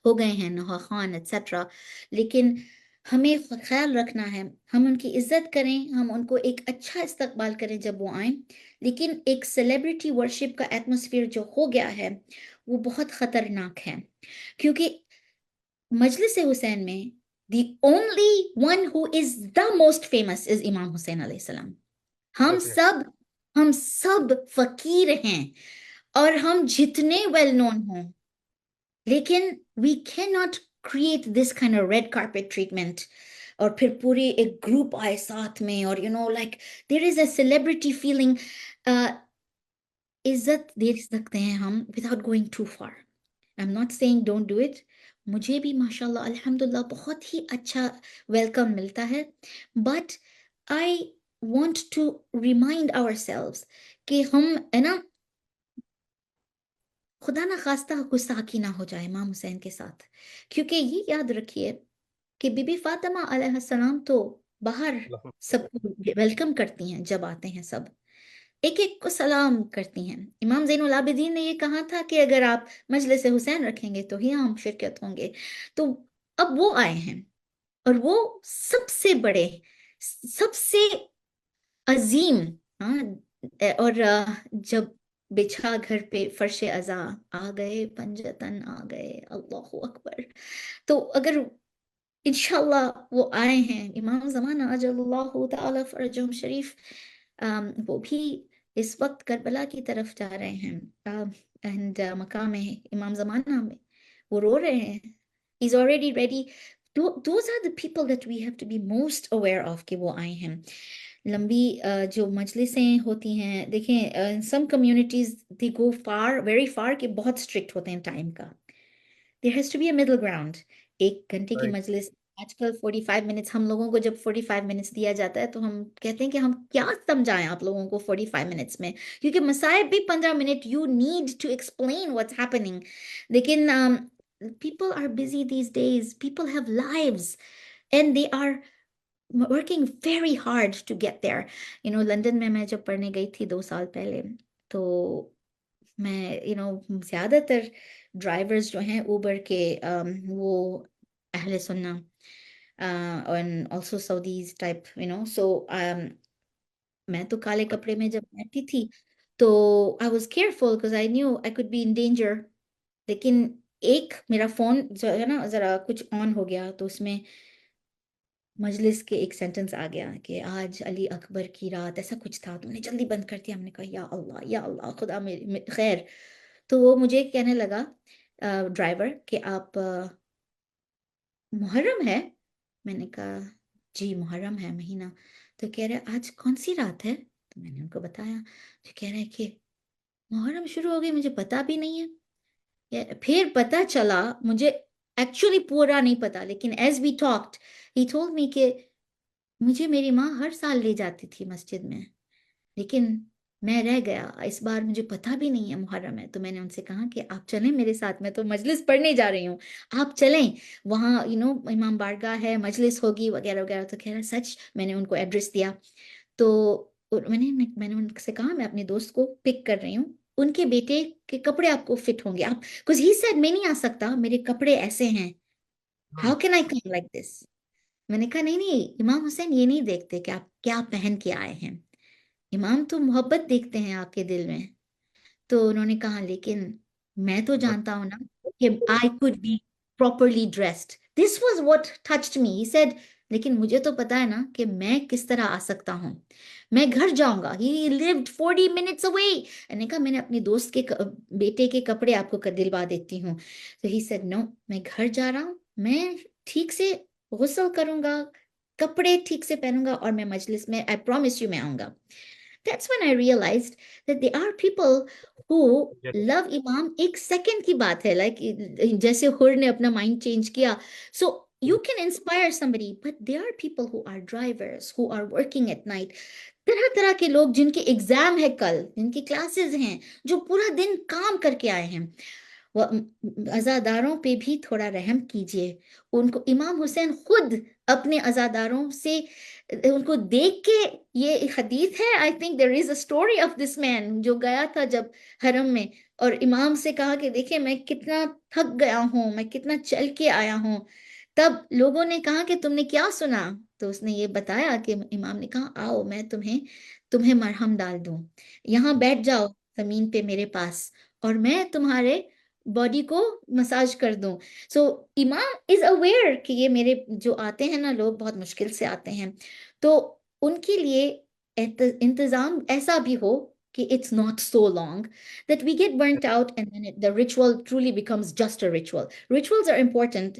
ہو گئے ہیں, نوحہ خوان ایٹسٹرا, لیکن ہمیں خیال رکھنا ہے, ہم ان کی عزت کریں, ہم ان کو ایک اچھا استقبال کریں جب وہ آئیں, لیکن ایک سیلیبریٹی ورشپ کا ایٹماسفیئر جو ہو گیا ہے وہ بہت خطرناک ہے, کیونکہ مجلس حسین میں the only one who is the most famous is امام حسین علیہ السلام. ہم سب فقیر ہیں, اور ہم جتنے ویل نون ہوں, لیکن we cannot create this kind of red carpet treatment اور پھر پورے ایک گروپ آئے ساتھ میں، اور like there is a celebrity feeling. عزت دے سکتے ہیں ہم without going too far. I am not saying don't do it. مجھے بھی ماشاء اللہ الحمد للہ بہت ہی اچھا ویلکم ملتا ہے، but I want to remind ourselves کہ ہم ہے نا خدا نہ خواستہ گستاخی نہ ہو جائے امام حسین کے ساتھ. کیونکہ یہ یاد رکھیے کہ بی بی فاطمہ علیہ السلام تو باہر سب کو ویلکم کرتی ہیں، جب آتے ہیں سب ایک ایک کو سلام کرتی ہیں. امام زین العابدین نے یہ کہا تھا کہ اگر آپ مجلس حسین رکھیں گے تو ہی ہم شرکت ہوں گے. تو اب وہ آئے ہیں، اور وہ سب سے بڑے، سب سے عظیم، ہاں، اور جب بچھا گھر پہ فرش عزا آ گئے پنجتن آ گئے، اللہ اکبر. تو اگر انشاءاللہ وہ آئے ہیں امام زمانہ عجل اللہ تعالی فرجہم شریف، وہ بھی اس وقت کربلا کی طرف جا رہے ہیں، اینڈ مقام امام زمانہ میں وہ رو رہے ہیں. He's already ready. Those are the people that we have to be most aware of کہ وہ آئے ہیں. لمبی جو مجلسیں ہوتی ہیں، دیکھیں some communities they go far, very far، کہ بہت اسٹرکٹ ہوتے ہیں ٹائم کا. There has to be a middle ground. 1 گھنٹے کی مجلس آج کل 45 منٹس، ہم لوگوں کو جب 45 منٹس دیا جاتا ہے تو ہم کہتے ہیں کہ ہم کیا سمجھائیں آپ لوگوں کو 45 منٹس میں، کیونکہ مسائب بھی 15 minute you need to explain what's happening. لیکن people are busy these days, people have lives and they are working very hard to get there. London میں جب پڑھنے گئی تھی 2 سال پہلے، تو میں زیادہ تر ڈرائیورز جو ہیں اوبر کے وہ اہل سنہ and also Saudis type, so میں تو کالے کپڑے میں جب بیٹھی تھی تو I was careful because I knew I could be in danger. لیکن ایک میرا فون جو ہے نا ذرا کچھ آن ہو گیا، تو اس میں مجلس کے ایک سینٹنس آ گیا کہ آج علی اکبر کی رات، ایسا کچھ تھا. تم نے جلدی بند کر دیا. ہم نے کہا یا اللہ خدا میری خیر. تو وہ مجھے کہنے لگا ڈرائیور کہ آپ محرم ہے؟ میں نے کہا جی محرم ہے مہینہ. تو کہہ رہے آج کون سی رات ہے؟ تو میں نے ان کو بتایا. تو کہہ رہے کہ محرم شروع ہو گئی، مجھے پتا بھی نہیں ہے. پھر پتا چلا، مجھے ایکچولی پورا نہیں پتا، لیکن as we talked he told me کہ مجھے میری ماں ہر سال لے جاتی تھی مسجد میں، لیکن میں رہ گیا، اس بار مجھے پتا بھی نہیں ہے محرم ہے. تو میں نے ان سے کہا کہ آپ چلیں میرے ساتھ، میں تو مجلس پڑھنے جا رہی ہوں، آپ چلیں وہاں امام بارگاہ ہے، مجلس ہوگی وغیرہ وغیرہ. تو کہہ رہا سچ. میں نے ان کو ایڈریس دیا. تو میں نے ان سے کہا میں اپنے دوست کو پک کر رہی ہوں، ان کے بیٹے کے کپڑے آپ کو فٹ ہوں گے. آپ کچھ ہی سیڈ میں نہیں آ سکتا، میرے کپڑے ایسے ہیں، how can I come like this. میں نے کہا نہیں امام حسین یہ نہیں دیکھتے کہ آپ کیا پہن کے آئے ہیں، امام تو محبت دیکھتے ہیں آپ کے دل میں. تو انہوں نے کہا لیکن میں تو جانتا ہوں نا کہ I could be properly dressed. This was what touched me. He said لیکن مجھے تو پتا ہے نا کہ میں کس طرح آ سکتا ہوں، میں گھر جاؤں گا. He lived 40 minutes away. میں نے کہا میں نے اپنی دوست کے بیٹے کے کپڑے آپ کو دلوا دیتی ہوں. So he said no، میں گھر جا رہا ہوں، میں ٹھیک سے غسل کروں گا، کپڑے ٹھیک سے پہنوں گا، اور میں مجلس میں I promise you میں آؤں گا. That's when I realized that there are people who love Imam. ایک سیکنڈ کی بات ہے، like جیسے حر نے اپنا مائنڈ چینج کیا. So you can inspire somebody, but there are people who are drivers, who are working at night. طرح طرح کے لوگ جن کے ایگزام ہے کل، جن کی کلاسز ہیں، جو پورا دن کام کر کے آئے ہیں. عزاداروں پہ بھی تھوڑا رحم کیجیے. ان کو امام حسین خود اپنے عزاداروں سے ان کو دیکھ کے، یہ حدیث ہے I think there is a story of this man جو گیا تھا جب حرم میں، اور امام سے کہا کہ دیکھیں میں کتنا تھک گیا ہوں، میں کتنا چل کے آیا ہوں. تب لوگوں نے کہا کہ تم نے کیا سنا؟ تو اس نے یہ بتایا کہ امام نے کہا آؤ میں تمہیں مرہم ڈال دوں، یہاں بیٹھ جاؤ زمین پہ میرے پاس، اور میں تمہارے باڈی کو مساج کر دوں. سو امام از اویئر کہ یہ میرے جو آتے ہیں نا لوگ بہت مشکل سے آتے ہیں، تو ان کے لیے انتظام ایسا بھی ہو it's not so long that we get burnt out, and then the ritual truly becomes just a ritual. Rituals are important.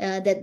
that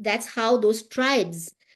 That's how those tribes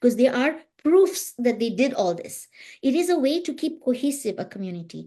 because they are proofs that they did all this. It is a way to keep cohesive a community.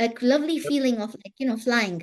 a lovely feeling of flying.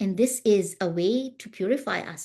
And this is a way to purify us.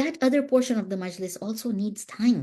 that other portion of the majlis also needs time.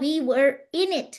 we were in it.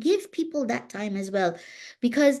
Give people that time as well, because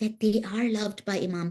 that they are loved by imam.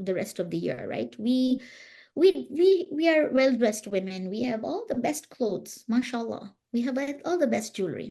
the rest of the year, right? We are well dressed women. We have all the best clothes, mashallah. We have all the best jewelry.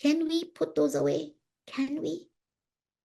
Can we put those away? Can we?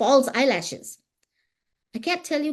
false eyelashes. I can't tell you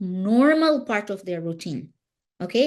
normal part of their routine. Okay?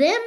them,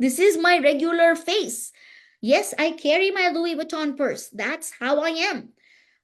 this is my regular face. Yes, I carry my Louis Vuitton purse. That's how I am.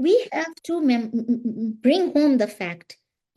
We have to bring home the fact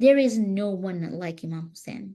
There is no one like Imam Hussein.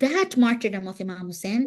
That martyrdom of Imam Hussein,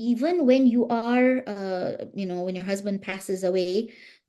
even when you are when your husband passes away,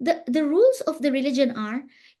the rules of the religion are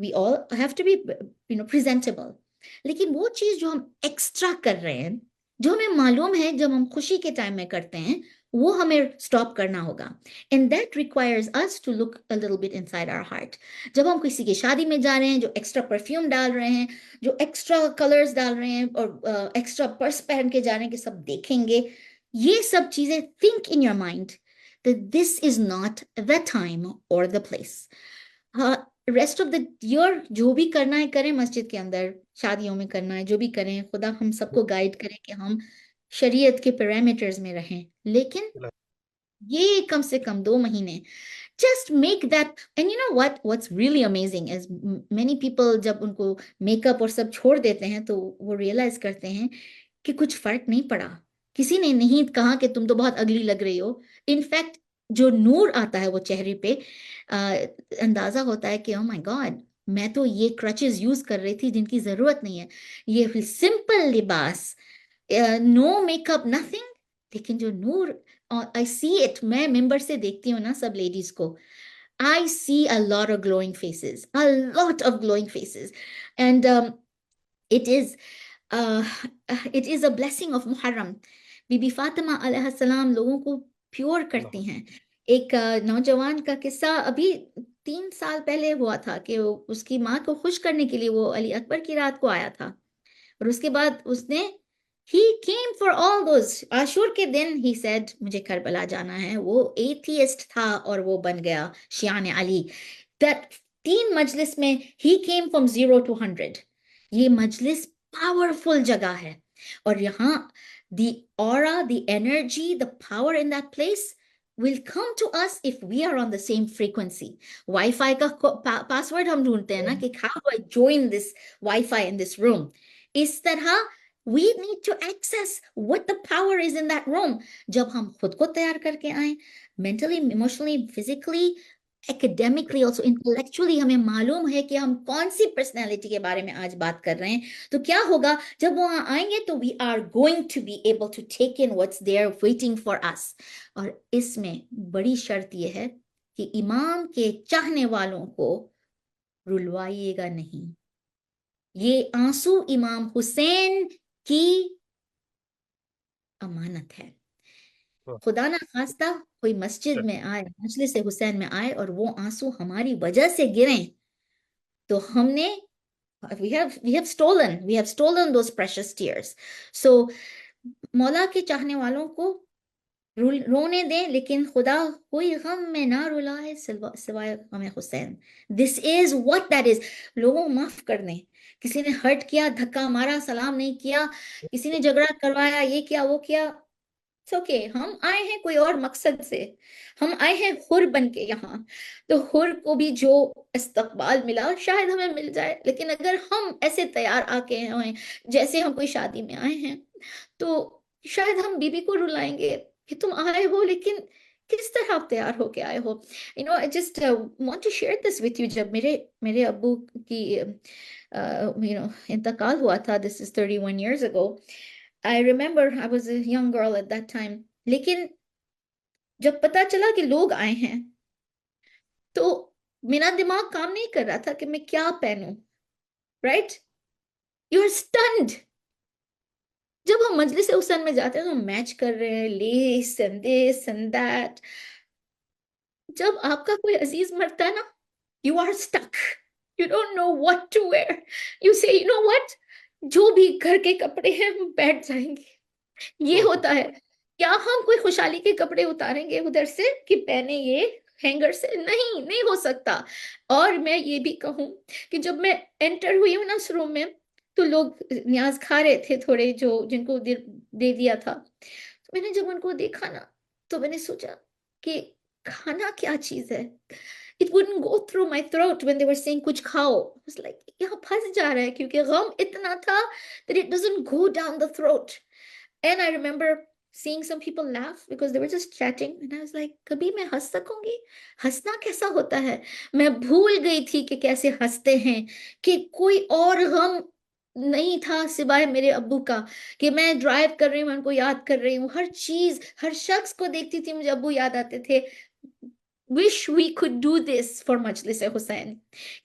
We all have to be presentable. لیکن وہ چیز جو ہم extra کر رہے ہیں، جو ہمیں معلوم ہے جب ہم خوشی کے ٹائم میں کرتے ہیں، وہ ہمیں اسٹاپ کرنا ہوگا. And that requires us to look a little bit inside our heart. جب ہم کسی کی شادی میں جا رہے ہیں، جو ایکسٹرا پرفیوم ڈال رہے ہیں، جو ایکسٹرا کلرز ڈال رہے ہیں، اور ایکسٹرا پرس پہن کے جا رہے ہیں کہ سب دیکھیں گے، یہ سب چیزیں think in your mind that this is not the time or the place. Rest of the year جو بھی کرنا ہے کریں، مسجد کے اندر، شادیوں میں کرنا ہے جو بھی کریں، خدا ہم سب کو گائیڈ کرے کہ ہم شریعت کے پیرامیٹرز میں رہیں. لیکن یہ کم سے کم 2 مہینے just make that. And you know what's really amazing is many people جب ان کو میک اپ اور سب چھوڑ دیتے ہیں تو وہ ریئلائز کرتے ہیں کہ کچھ فرق نہیں پڑا. کسی نے نہیں کہا کہ تم تو بہت اگلی لگ رہی ہو. انفیکٹ جو نور آتا ہے وہ چہرے پہ، اندازہ ہوتا ہے کہ او مائی گاڈ، میں تو یہ کرچز یوز کر رہی تھی جن کی ضرورت نہیں ہے. یہ سمپل لباس، نو میک اپ، نتھنگ، لیکن جو نور، I see it. میں ممبر سے دیکھتی ہوں نا سب لیڈیز کو. I see a lot of glowing faces, a lot of glowing faces. And it is a blessing of Muharram. بی بی فاطمہ علیہ السلام لوگوں کو پیور کرتی ہیں. ایک نوجوان کا قصہ ابھی 3 سال پہلے ہوا تھا کہ اس کی ماں کو خوش کرنے کے لیے وہ علی اکبر کی رات کو آیا تھا، اور اس کے بعد اس نے he came for all those. عاشور کے دن he said مجھے کربلا جانا ہے. وہ ایتھیسٹ تھا اور وہ بن گیا شیعان علی. that 3 مجلس میں he came from 0 to 100. یہ مجلس پاورفل جگہ ہے، اور یہاں the aura, the energy, the power in that place will come to us if we are on the same frequency. Wi-Fi کا پاسورڈ ہم ڈھونڈتے ہیں نا کہ how do I join this Wi-Fi in this room. اس طرح we need to access what the power is in that room. جب ہم خود کو تیار کر کے آئیں، mentally, emotionally, physically, academically, also intellectually، ہمیں معلوم ہے کہ ہم کون سی پرسنالٹی کے بارے میں آج بات کر رہے ہیں، تو کیا ہوگا جب وہاں آئیں گے تو we are going to be able to take in what's there waiting for us. اور اس میں بڑی شرط یہ ہے کہ امام کے چاہنے والوں کو رلوائیے گا نہیں. یہ آنسو امام حسین کی امانت ہے. خدا نہ خواستہ کوئی مسجد میں آئے، مجلس حسین میں آئے، اور وہ آنسو ہماری وجہ سے گریں، تو ہم نے we have stolen those precious tears. So مولا کے چاہنے والوں کو رونے دیں، لیکن خدا کوئی غم میں نہ رلائے سوائے غم حسین. This is what that is. لوگوں معاف کر دیں. کسی نے ہرٹ کیا، دھکا مارا، سلام نہیں کیا، کسی نے جھگڑا کروایا، یہ کیا وہ کیا، it's okay. ہم آئے ہیں کوئی اور مقصد سے، ہم آئے ہیں حر بن کے یہاں، تو حر کو بھی جو استقبال ملا شاید ہمیں مل جائے. لیکن اگر ہم ایسے تیار آ کے ہوئیں جیسے ہم کوئی شادی میں آئے ہیں، تو شاید ہم بی بی کو رلائیں گے کہ تم آئے ہو لیکن کس طرح آپ تیار ہو کے آئے ہو. I just want to share this with you. جب میرے ابو کی انتقال ہوا تھا، this is 31 years ago. I remember I was a young girl at that time. لیکن جب پتا چلا کہ لوگ آئے ہیں تو میرا دماغ کام نہیں کر رہا تھا کہ میں کیا پہنوں. Right? You are stunned. جب ہم مجلس حسین میں جاتے ہیں تو ہم میچ کر رہے ہیں، لیس and this and that. جب آپ کا کوئی عزیز مرتا ہے نا، you are stuck. You don't know what to wear. You say, you know what? جو بھی گھر کے کپڑے ہیں ہم بیٹھ جائیں گے. یہ ہوتا ہے. کیا ہم کوئی خوشحالی کے کپڑے اتاریں گے ادھر سے کہ پہنے یہ ہینگر سے؟ نہیں ہو سکتا. اور میں یہ بھی کہوں کہ جب میں انٹر ہوئی ہوں نا اس روم میں، تو لوگ نیاز کھا رہے تھے تھوڑے، جن کو دے دیا تھا. تو میں نے جب ان کو دیکھا نا تو میں نے سوچا کہ کھانا کیا چیز ہے. It wouldn't go through my throat when they were saying کچھ کھاؤ. I was like یہاں پھنس جا رہا ہے کیونکہ غم اتنا تھا that it doesn't go down the throat. And I remember seeing some people laugh because they were just chatting, and I was like کبھی میں ہنس سکوں گی؟ ہنسنا کیسا ہوتا ہے؟ میں بھول گئی تھی کہ کیسے ہنستے ہیں، کہ کوئی اور غم نہیں تھا سوائے میرے ابو کا، کہ میں ڈرائیو کر رہی ہوں، ان کو یاد کر رہی ہوں، ہر چیز، ہر شخص کو دیکھتی تھی، مجھے ابو یاد آتے تھے. wish we could do this for Majlis Hussain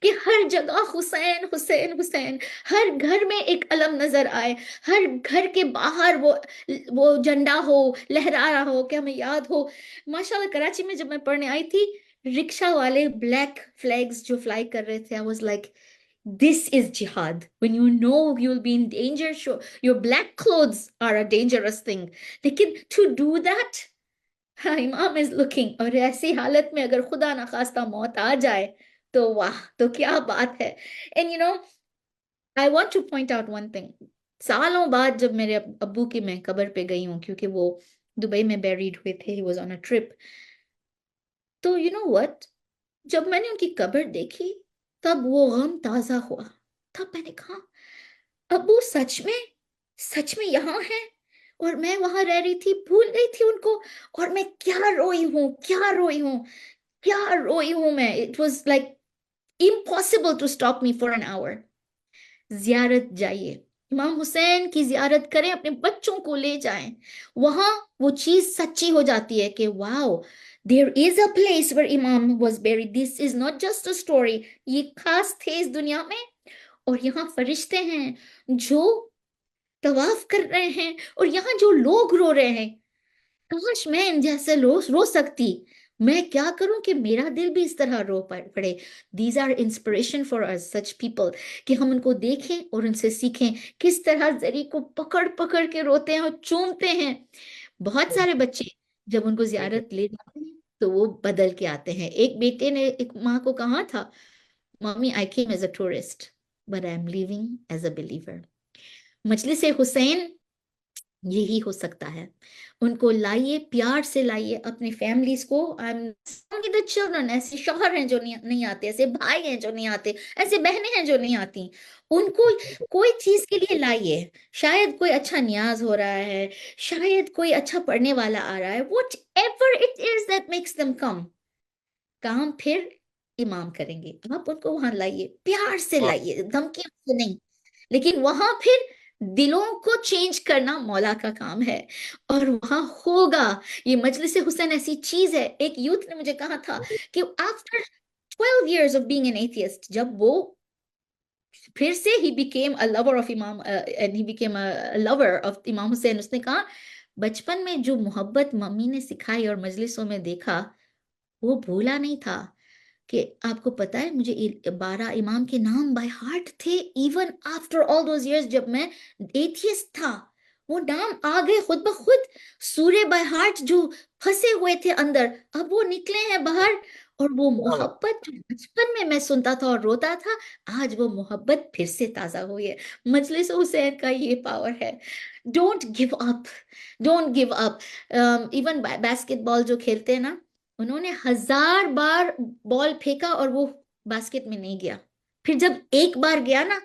کہ ہر جگہ حسین حسین حسین, ہر گھر میں ایک علم نظر آئے, ہر گھر کے باہر وہ جھنڈا ہو لہرا رہا ہو, کہ ہمیں یاد ہو. ماشاءاللہ کراچی میں جب میں پڑھنے آئی تھی, رکشہ والے بلیک فلیگز جو فلائی کر رہے تھے, I was like, this is jihad. When you know you'll be in danger, sure, your black clothes are a dangerous thing. لیکن to do that, امام is looking, اور ایسی حالت میں اگر خدا نخواستہ موت آ جائے تو واہ, تو کیا بات ہے. And you know, I want to point out one thing. سالوں بعد جب میرے ابو کی میں قبر پہ گئی ہوں, کیونکہ وہ دبئی میں بیریڈ ہوئے تھے, he was on a trip, تو you know what, جب میں نے ان کی قبر دیکھی تب وہ غم تازہ ہوا. تب میں نے کہا ابو سچ میں یہاں ہیں, اور میں وہاں رہ رہی تھی, بھول گئی تھی ان کو, اور میں کیا روئی ہوں میں. It was like impossible to stop me for an hour. زیارت جائیے, امام حسین کی زیارت کریں, اپنے بچوں کو لے جائیں, وہاں وہ چیز سچی ہو جاتی ہے کہ واو, there is a place where Imam was buried. This is not just a story. یہ خاص تھے اس دنیا میں, اور یہاں فرشتے ہیں جو طواف کر رہے ہیں, اور یہاں جو لوگ رو رہے ہیں. کاش میں ان جیسے رو سکتی. میں کیا کروں کہ میرا دل بھی اس طرح رو پڑے. These are inspiration for us, such people, کہ ہم ان کو دیکھیں اور ان سے سیکھیں کس طرح زری کو پکڑ کے روتے ہیں اور چومتے ہیں. بہت سارے بچے جب ان کو زیارت لے جاتے ہیں تو وہ بدل کے آتے ہیں. ایک بیٹے نے ایک ماں کو کہا تھا, مامی I came as a tourist but I am leaving as a believer. مجلس حسین یہی ہو سکتا ہے. ان کو لائیے, پیار سے لائیے اپنے فیملیز کو. the children, ایسے شوہر ہیں جو نہیں آتے, ایسے بھائی ہیں جو نہیں آتے, ایسے بہنیں ہیں جو نہیں آتی, ان کو کوئی چیز کے لیے لائیے. شاید کوئی اچھا نیاز ہو رہا ہے, شاید کوئی اچھا پڑھنے والا آ رہا ہے, whatever it is that makes them come. کام پھر امام کریں گے, آپ ان کو وہاں لائیے, پیار سے لائیے, دھمکیوں سے نہیں, لیکن وہاں پھر دلوں کو چینج کرنا مولا کا کام ہے, اور وہاں ہوگا. یہ مجلس حسین ایسی چیز ہے. ایک یوتھ نے مجھے کہا تھا کہ after 12 years of being an atheist, جب وہ پھر سے he became a lover of Imam, and he became a lover of امام حسین, اس نے کہا بچپن میں جو محبت ممی نے سکھائی اور مجلسوں میں دیکھا وہ بھولا نہیں تھا. کہ آپ کو پتا ہے مجھے 12 امام کے نام بائی ہارٹ تھے, even after all those years جب میں ایتھیسٹ تھا, وہ نام آ گئے خود بخود. سورے بائی ہارٹ جو پھنسے ہوئے تھے اندر, اب وہ نکلے ہیں باہر, اور وہ محبت جو بچپن میں میں سنتا تھا اور روتا تھا, آج وہ محبت پھر سے تازہ ہوئی ہے. مجلس حسین کا یہ پاور ہے. Don't give up. Even basketball جو کھیلتے ہیں نا, انہوں نے 1000 بار بال پھینکا اور وہ باسکٹ میں نہیں گیا. پھر جب ایک بار گیا نا,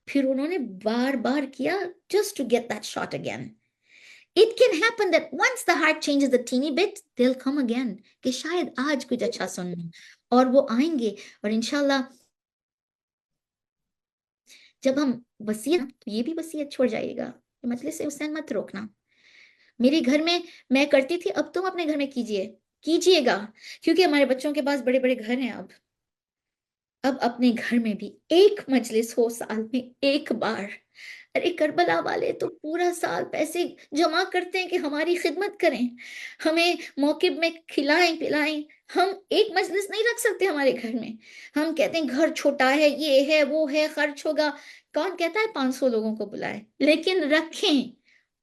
پھر انہوں نے بار کیا just to get that shot again. It can happen that once the heart changes a teeny bit, they'll come again. کہ شاید آج کچھ اچھا سننا, اور وہ آئیں گے. اور انشاءاللہ جب ہم وصیت, تو یہ بھی وصیت چھوڑ جائیے گا, مجلس حسین مت روکنا. میرے گھر میں کرتی تھی, اب تم اپنے گھر میں کیجئے گا, کیونکہ ہمارے بچوں کے پاس بڑے بڑے گھر ہیں. اب اپنے گھر میں بھی ایک مجلس ہو سال میں ایک بار. ارے کربلا والے تو پورا سال پیسے جمع کرتے ہیں کہ ہماری خدمت کریں, ہمیں موقب میں کھلائیں پلائیں. ہم ایک مجلس نہیں رکھ سکتے ہمارے گھر میں. ہم کہتے ہیں گھر چھوٹا ہے, یہ ہے وہ ہے, خرچ ہوگا. کون کہتا ہے 500 لوگوں کو بلائیں, لیکن رکھیں,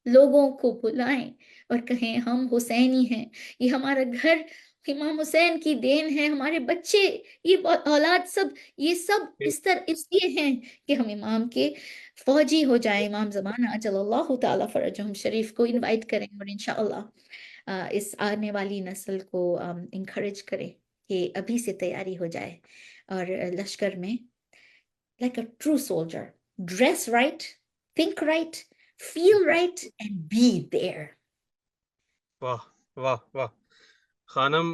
لوگوں کو بلائیں اور کہیں ہم حسینی ہیں, یہ ہمارا گھر امام حسین کی دین ہے, ہمارے بچے, یہ اولاد سب, یہ سب اس لیے ہیں کہ ہم امام کے فوجی ہو جائیں. امام زمانہ اجل اللہ تعالیٰ فرجہم شریف کو انوائٹ کریں, اور انشاءاللہ اس آنے والی نسل کو انکریج کریں کہ ابھی سے تیاری ہو جائے, اور لشکر میں like a true soldier, dress right, think right, feel right, and be there.
واہ واہ واہ خانم,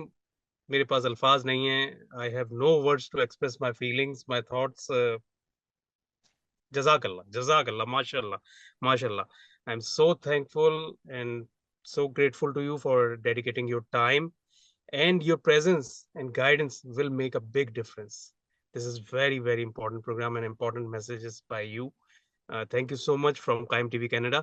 میرے پاس الفاظ نہیں ہیں. I have no words to express my feelings, my thoughts. جزاک اللہ, ماشاء اللہ. I'm so thankful and so grateful to you for dedicating your time and your presence and guidance will make a big difference. This is very, very important program and important messages by you. Thank you so much from Qaim TV Canada.